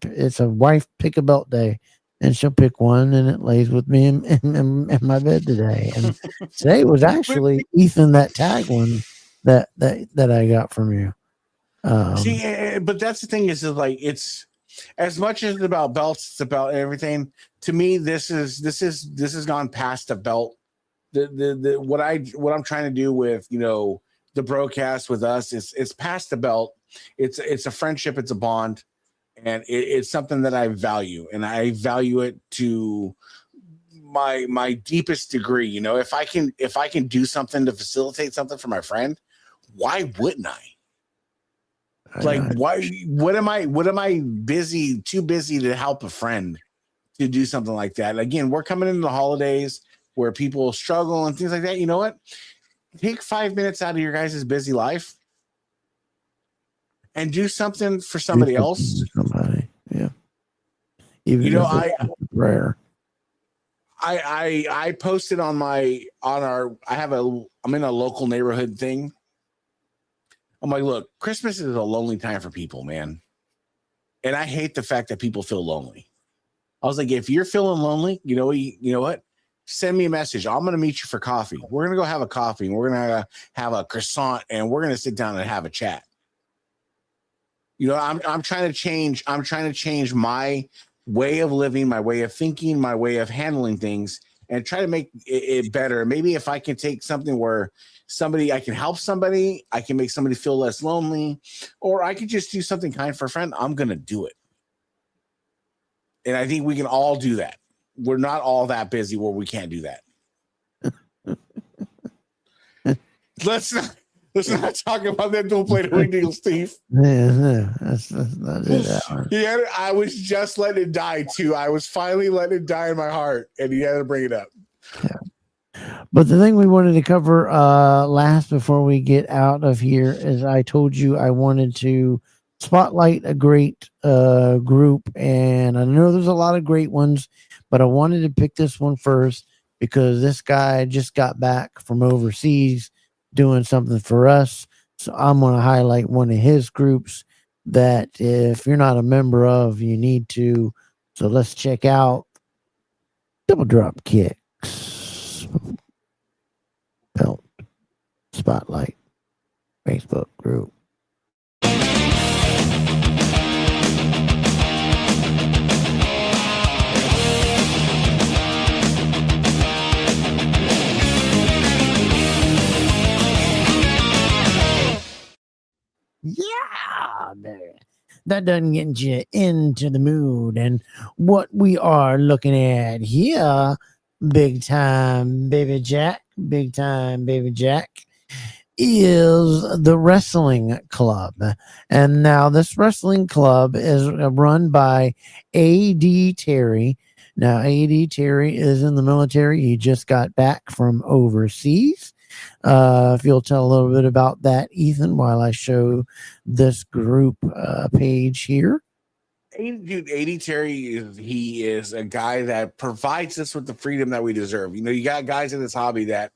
It's a wife pick a belt day, and she'll pick one, and it lays with me in my bed today. And today was actually Ethan, that tag one that I got from you. But that's the thing is like it's as much as it's about belts, it's about everything. To me, this has gone past a belt. What I'm trying to do with the broadcast with us it's past the belt. It's a friendship, it's a bond, and it's something that I value, and I value it to my deepest degree. If I can do something to facilitate something for my friend, why wouldn't I? Why? What am I too busy to help a friend to do something like that? Again, we're coming into the holidays where people struggle and things like that. You know what? Take 5 minutes out of your guys' busy life and do something for somebody else. Yeah. Even prayer. I posted I'm in a local neighborhood thing. I'm like, look, Christmas is a lonely time for people, man. And I hate the fact that people feel lonely. I was like, if you're feeling lonely, you know what? send me a message. I'm going to meet you for coffee. We're going to go have a coffee, and we're going to have a croissant, and we're going to sit down and have a chat. You know, I'm trying to change. I'm trying to change my way of living, my way of thinking, my way of handling things, and try to make it better. Maybe if I can take something where I can help somebody, I can make somebody feel less lonely, or I could just do something kind for a friend, I'm going to do it. And I think we can all do that. We're not all that busy where we can't do that. Let's not talk about that. Don't play the ring deal, Steve. That's not it. Yeah, I was just letting it die too. I was finally letting it die in my heart, and he had to bring it up. Yeah. But the thing we wanted to cover last before we get out of here is I told you I wanted to spotlight a great group, and I know there's a lot of great ones, but I wanted to pick this one first because this guy just got back from overseas doing something for us. So I'm going to highlight one of his groups that if you're not a member of, you need to. So let's check out Double Drop Kicks Belt Spotlight Facebook group. Yeah, baby. That doesn't get you into the mood. And what we are looking at here, big time baby Jack, is the wrestling club. And now this wrestling club is run by A.D. Terry. Now, A.D. Terry is in the military. He just got back from overseas. If you'll tell a little bit about that, Ethan, while I show this group page here. Dude, A.D. Terry is a guy that provides us with the freedom that we deserve. You know, you got guys in this hobby that,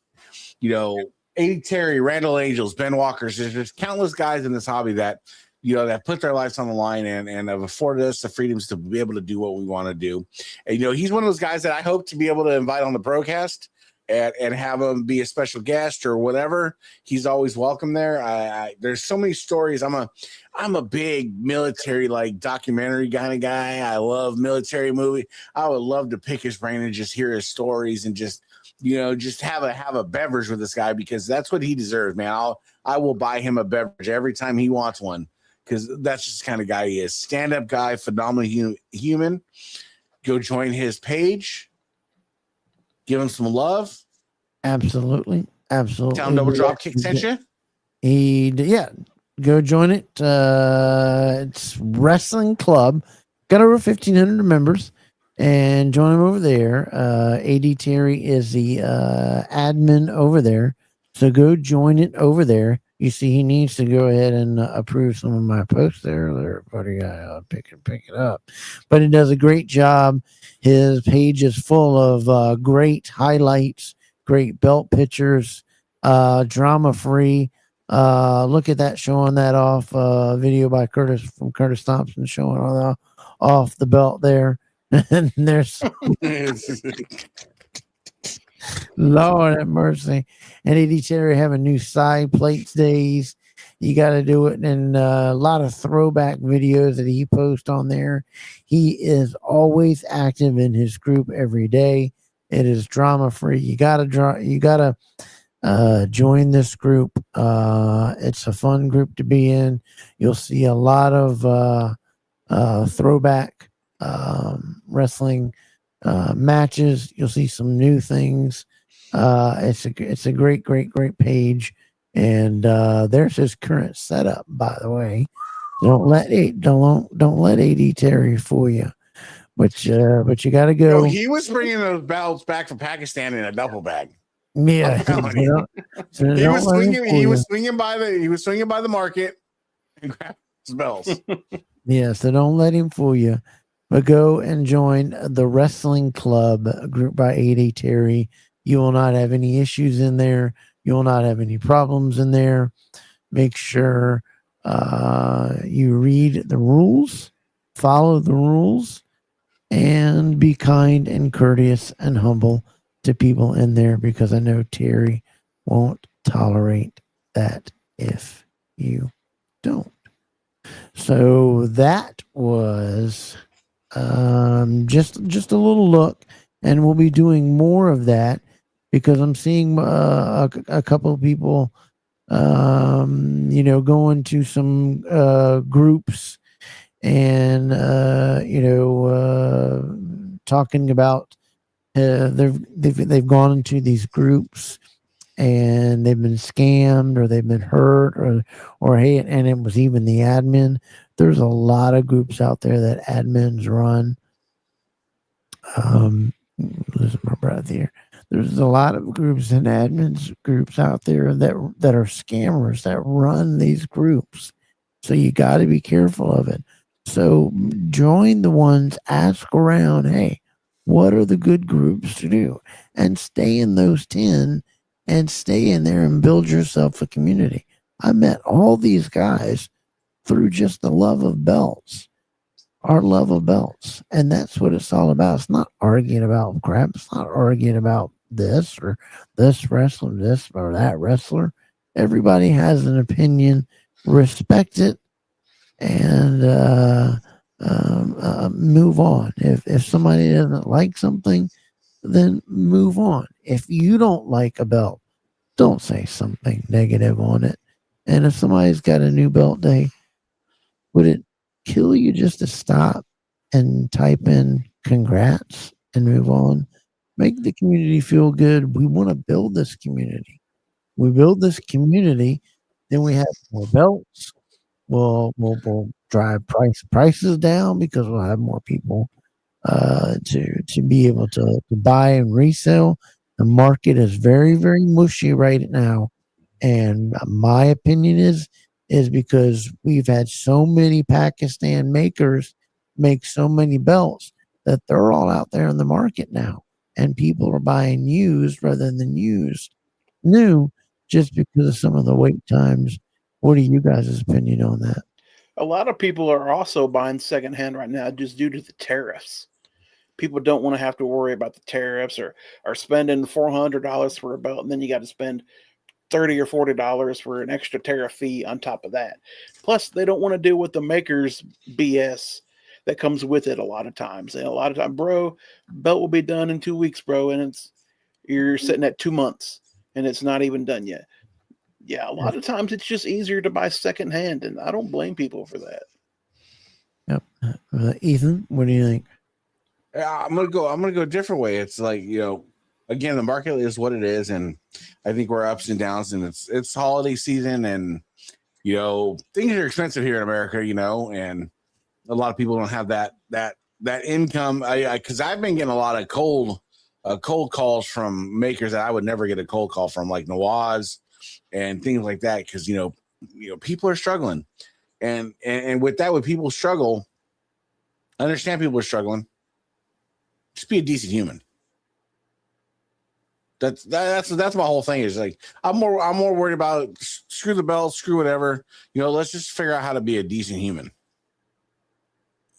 you know, A.D. Terry, Randall Angels, Ben Walkers. There's countless guys in this hobby that, you know, that put their lives on the line and have afforded us the freedoms to be able to do what we want to do. And, you know, he's one of those guys that I hope to be able to invite on the broadcast and have him be a special guest or whatever. He's always welcome there. There's so many stories. I'm a big military, like, documentary kind of guy. I love military movie. I would love to pick his brain and just hear his stories and just, you know, just have a beverage with this guy because that's what he deserves, man. I will buy him a beverage every time he wants one because that's just the kind of guy he is. Stand-up guy, phenomenal human. Go join his page. Give him some love. Absolutely. Tell him Double Drop Kick sent you. Go join it. It's wrestling club. Got over 1,500 members, and join him over there. A.D. Terry is the admin over there, so go join it over there. You see, he needs to go ahead and approve some of my posts there, buddy. I'll pick it up. But he does a great job. His page is full of great highlights, great belt pictures, drama free. Look at that, showing that off video by Curtis Thompson, showing off the belt there. And there's Lord have mercy. And A.D. Terry having new side plates days. You got to do it. And a lot of throwback videos that he posts on there. He is always active in his group every day. It is drama free. You got to join this group. It's a fun group to be in. You'll see a lot of throwback wrestling matches. You'll see some new things. It's a great page, and there's his current setup, by the way. Don't let A.D. Terry fool you, but you got to go. No, he was bringing those belts back from Pakistan in a duffel bag. Yeah, he was swinging by the market and grabbed his belts. Yeah, so don't let him fool you. But go and join the wrestling club group by A.D. Terry. You will not have any issues in there. You will not have any problems in there. Make sure you read the rules, follow the rules, and be kind and courteous and humble to to people in there because I know Terry won't tolerate that if you don't. So that was just a little look, and we'll be doing more of that because I'm seeing a couple of people, going to some groups and talking about they've gone into these groups and they've been scammed or they've been hurt or hey, and it was even the admin. There's a lot of groups out there that admins run. Losing my breath here. There's a lot of groups and admins groups out there that are scammers that run these groups. So you got to be careful of it. So join the ones, ask around, hey, what are the good groups to do? And stay in those 10 and stay in there and build yourself a community. I met all these guys through just the love of belts, our love of belts. And that's what it's all about. It's not arguing about crap. It's not arguing about this or this wrestler, this or that wrestler. Everybody has an opinion. Respect it and move on. If somebody doesn't like something, then move on. If you don't like a belt, don't say something negative on it. And if somebody's got a new belt day, would it kill you just to stop and type in congrats and move on? Make the community feel good. We want to build this community. We build this community, then we have more belts. We'll drive prices down because we'll have more people to be able to buy and resell. The market is very, very mushy right now. And my opinion is because we've had so many Pakistan makers make so many belts that they're all out there in the market now. And people are buying used rather than new just because of some of the wait times. What are you guys' opinion on that? A lot of people are also buying secondhand right now just due to the tariffs. People don't want to have to worry about the tariffs or spending $400 for a belt, and then you got to spend $30 or $40 for an extra tariff fee on top of that. Plus, they don't want to deal with the maker's BS that comes with it a lot of times. And a lot of times, bro, belt will be done in 2 weeks, bro, and you're sitting at 2 months and it's not even done yet. Yeah, a lot of times it's just easier to buy secondhand, and I don't blame people for that. Yep. Ethan, what do you think? I'm gonna go a different way. It's like, again, the market is what it is, and I think we're ups and downs, and it's holiday season, and things are expensive here in America, and a lot of people don't have that income. Because I've been getting a lot of cold calls from makers that I would never get a cold call from, like Nawaz and things like that, because people are struggling, and with that, when people struggle, I understand people are struggling. Just be a decent human. That's my whole thing. Is like I'm more worried about screw the belt, screw whatever. Let's just figure out how to be a decent human.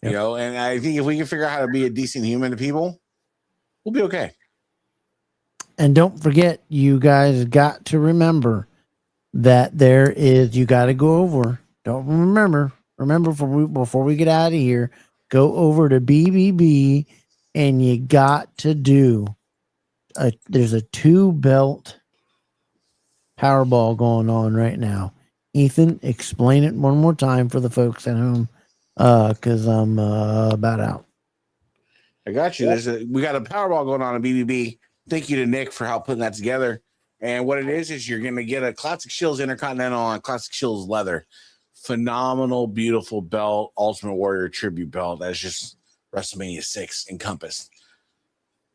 Yep. And I think if we can figure out how to be a decent human to people, we'll be okay. And don't forget, you guys got to remember that you got to go over. Don't remember before we get out of here, go over to BBB. And you got to do there's a 2-belt Powerball going on right now. Ethan, explain it one more time for the folks at home, because I'm about out. I got you. We got a Powerball going on at BBB. Thank you to Nick for help putting that together. And what it is you're going to get a Classic Shields Intercontinental on Classic Shields leather. Phenomenal, beautiful belt, Ultimate Warrior tribute belt. That's just WrestleMania 6 encompassed.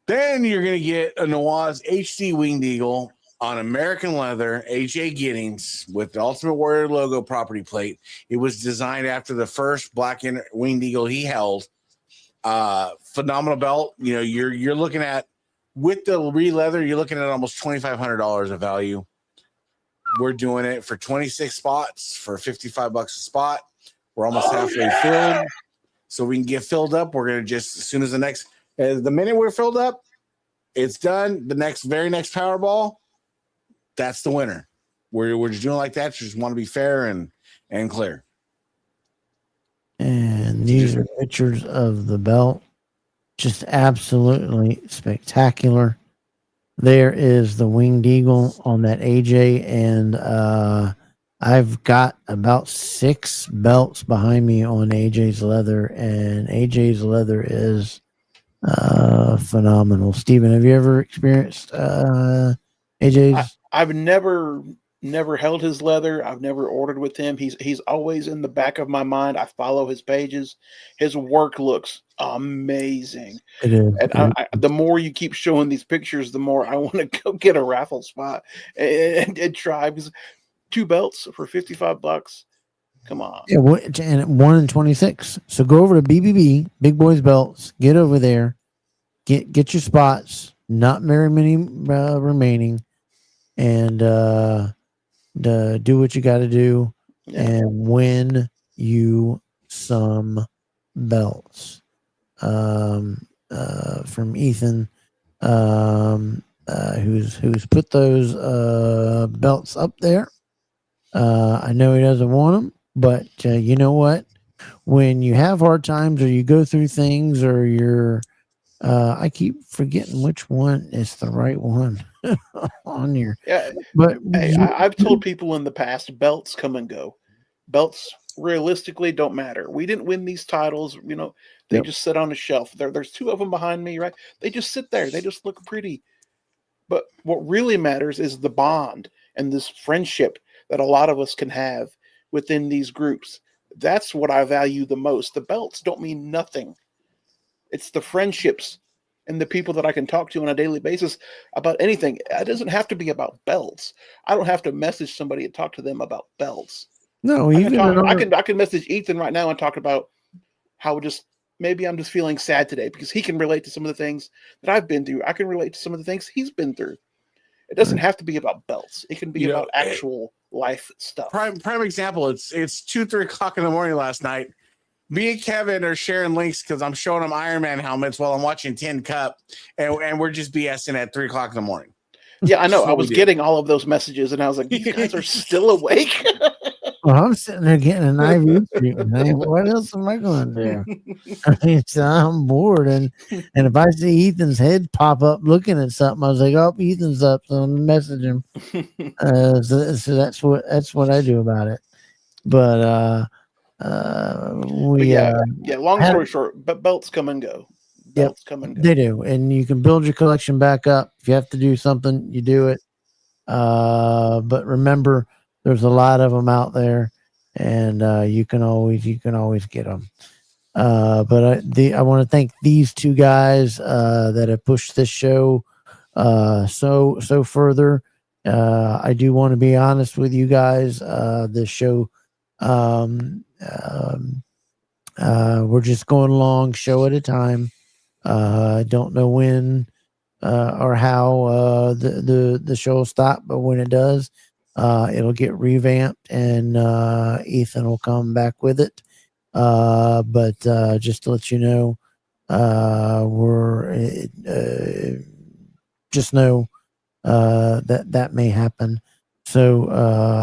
Then you're going to get a Nawaz HC Winged Eagle on American leather, AJ Giddings, with the Ultimate Warrior logo property plate. It was designed after the first black Winged Eagle he held. Phenomenal belt. You're looking at, with the re-leather, you're looking at almost $2,500 of value. We're doing it for 26 spots for $55 a spot. We're almost halfway filled. So we can get filled up. We're going to just, as soon as the minute we're filled up, it's done. The very next Powerball, that's the winner. We're just doing like that. Just want to be fair and clear. And these are pictures of the belt. Just absolutely spectacular. There is the winged eagle on that AJ, and I've got about 6 belts behind me on AJ's leather, and AJ's leather is phenomenal. Steven, have you ever experienced AJ's? I've never held his leather. I've never ordered with him. He's always in the back of my mind. I follow his pages. His work looks amazing. It is. And the more you keep showing these pictures, the more I want to go get a raffle spot and try. Because 2 belts for $55. Come on. Yeah, and 1 in 26. So go over to BBB, Big Boys Belts. Get over there. Get your spots. Not very many remaining. And do what you got to do and win you some belts. From Ethan, who's put those belts up there. I know he doesn't want them, but you know what? When you have hard times or you go through things or you're I keep forgetting which one is the right one on here. Yeah, but I've told people in the past, belts come and go. Belts realistically don't matter. We didn't win these titles, they just sit on a shelf. There's 2 of them behind me, right? They just sit there. They just look pretty. But what really matters is the bond and this friendship that a lot of us can have within these groups. That's what I value the most. The belts don't mean nothing. It's the friendships and the people that I can talk to on a daily basis about anything. It doesn't have to be about belts. I don't have to message somebody and talk to them about belts. No, I can message Ethan right now and talk about how maybe I'm just feeling sad today because he can relate to some of the things that I've been through. I can relate to some of the things he's been through. It doesn't have to be about belts. It can be about actual life stuff. Prime example. It's 2-3 o'clock in the morning last night. Me and Kevin are sharing links because I'm showing them Iron Man helmets while I'm watching Tin Cup, and we're just BSing at 3 o'clock in the morning. Yeah, I know. I was getting all of those messages, and I was like, "These guys are still awake." Well, I'm sitting there getting an IV treatment. What else am I going to do? So I'm bored, and if I see Ethan's head pop up looking at something, I was like, "Oh, Ethan's up," so I'm gonna message him. So that's what I do about it. But long story short, but belts come and go. Belts come and go. They do, and you can build your collection back up. If you have to do something, you do it. But remember, there's a lot of them out there, and you can always get them. But I want to thank these 2 guys that have pushed this show so further. I do want to be honest with you guys. This show, we're just going along, show at a time. I don't know when or how the show will stop, but when it does, it'll get revamped, and Ethan will come back with it. But just to let you know, just know that may happen. So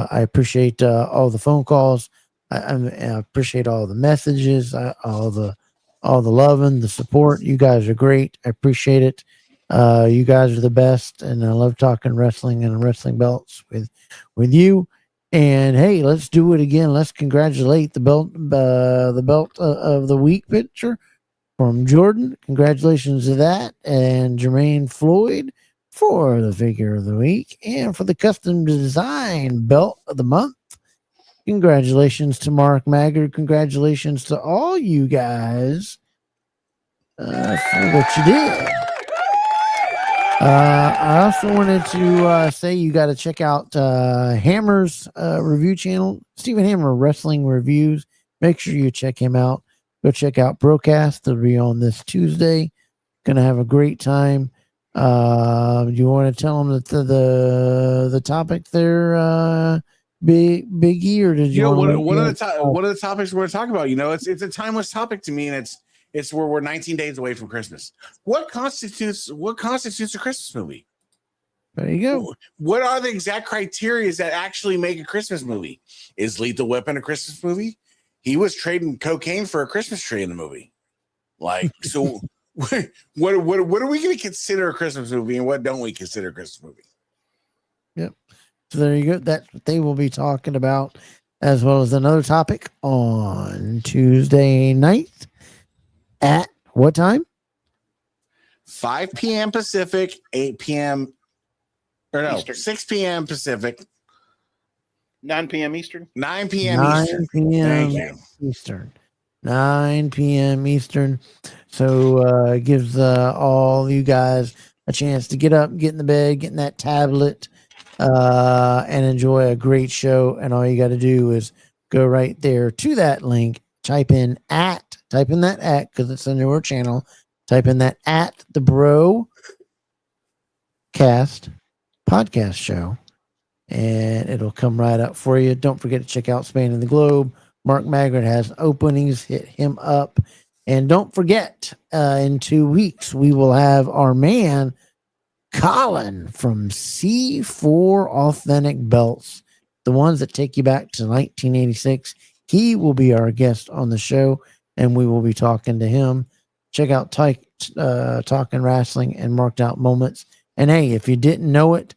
I appreciate all the phone calls. I appreciate all the messages, all the love and the support. You guys are great. I appreciate it. You guys are the best, and I love talking wrestling and wrestling belts with you. And hey, let's do it again. Let's congratulate the belt of the week picture from Jordan. Congratulations to that, and Jermaine Floyd for the figure of the week, and for the custom design belt of the month. Congratulations to Mark Maggard. Congratulations to all you guys for what you did. I also wanted to say you got to check out Hammer's review channel, Stephen Hammer Wrestling Reviews. Make sure you check him out. Go check out Broadcast. They'll be on this Tuesday. Going to have a great time. Do you want to tell them that the topic there, Big E, or did you? One of the topics we're going to talk about. It's a timeless topic to me, and we're 19 days away from Christmas. What constitutes a Christmas movie? There you go. What are the exact criteria that actually make a Christmas movie? Is Lethal Weapon a Christmas movie? He was trading cocaine for a Christmas tree in the movie. Like, so what are we going to consider a Christmas movie, and what don't we consider a Christmas movie? Yep. So there you go. That's what they will be talking about, as well as another topic on Tuesday night at what time? 5 p.m. Pacific, 8 p.m. or no, Eastern. 6 p.m. Pacific, 9 p.m. Eastern. 9 p.m. 9 Eastern. p.m. Thank you. Eastern. 9 p.m. Eastern. So it gives all you guys a chance to get up, get in the bed, get in that tablet, and enjoy a great show. And all you got to do is go right there to that link, type in that at, because it's a newer channel. Type in that at the Bro Cast podcast show, and it'll come right up for you. Don't forget to check out Spanning the Globe. Mark Maggart has openings. Hit him up. And don't forget, in 2 weeks, we will have our man, Colin from C4 Authentic Belts, the ones that take you back to 1986. He will be our guest on the show, and we will be talking to him. Check out Talking Wrestling and Marked Out Moments. And hey, if you didn't know it,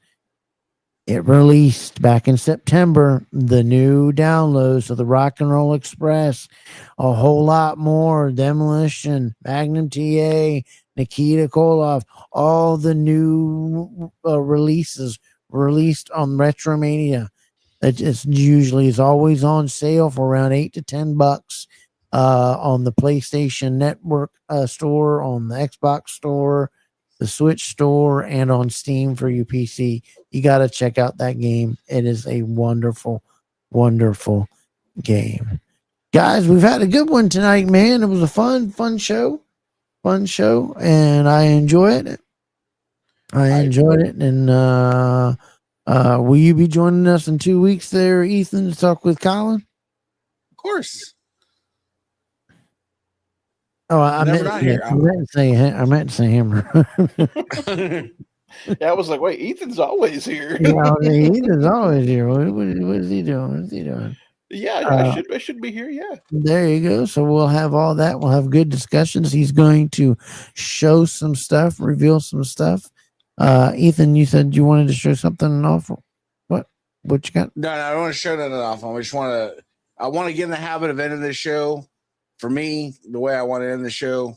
it released back in September, the new downloads of the Rock and Roll Express, a whole lot more, Demolition, Magnum TA, Nikita Koloff, all the new releases released on Retromania. It's usually is always on sale for around $8 to $10 on the PlayStation Network store, on the Xbox store, the Switch store, and on Steam for your PC. You got to check out that game. It is a wonderful, wonderful game. Guys, we've had a good one tonight, man. It was a fun show. And I enjoyed it. And will you be joining us in 2 weeks there, Ethan, to talk with Colin? Of course. Oh, I meant to say Hammer. Yeah, I was like, wait, Ethan's always here. Yeah, Ethan's always here. What is he doing? What's he doing? Yeah, I should be here. Yeah. There you go. So we'll have all that. We'll have good discussions. He's going to show some stuff, reveal some stuff. Ethan, you said you wanted to show something off. What you got? No, I don't want to show nothing off. I want to get in the habit of ending this show. For me, the way I want to end the show,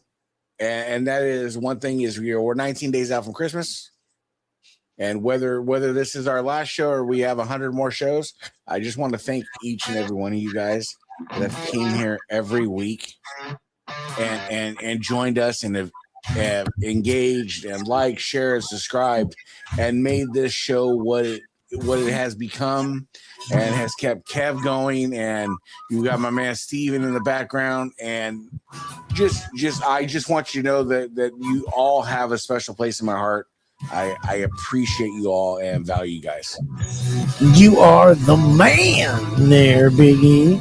and that is one thing is we're 19 days out from Christmas, and whether this is our last show or we have 100 more shows, I just want to thank each and every one of you guys that have came here every week and joined us and have engaged and liked, shared, subscribed, and made this show what it has become, and has kept Kev going, and you got my man Steven in the background, and I just want you to know that you all have a special place in my heart. I appreciate you all and value you guys. You are the man there, Big E.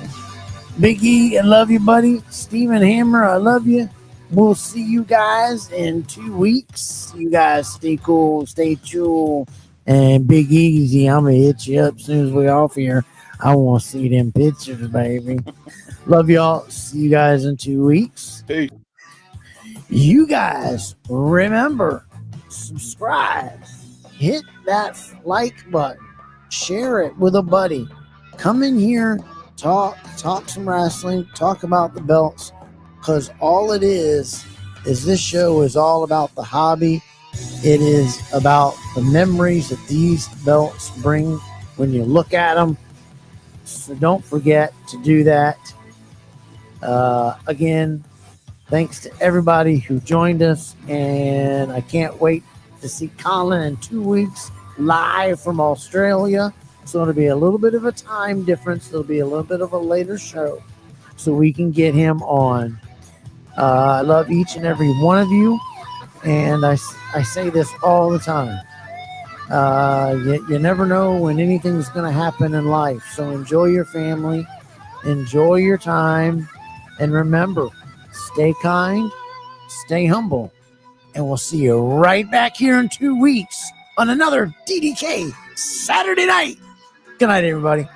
Big E, I love you, buddy. Steven Hammer, I love you. We'll see you guys in 2 weeks. You guys stay cool, stay chill. And Big Easy, I'm going to hit you up as soon as we're off here. I want to see them pictures, baby. Love y'all. See you guys in 2 weeks. Hey. You guys, remember, subscribe. Hit that like button. Share it with a buddy. Come in here, talk some wrestling, talk about the belts. Because all it is this show is all about the hobby. It is about the memories that these belts bring when you look at them. So don't forget to do that. Again, thanks to everybody who joined us. And I can't wait to see Colin in 2 weeks live from Australia. So it'll be a little bit of a time difference. It'll be a little bit of a later show so we can get him on. I love each and every one of you. And I say this all the time. You never know when anything's going to happen in life. So enjoy your family. Enjoy your time. And remember, stay kind, stay humble, and we'll see you right back here in 2 weeks on another DDK Saturday night. Good night, everybody.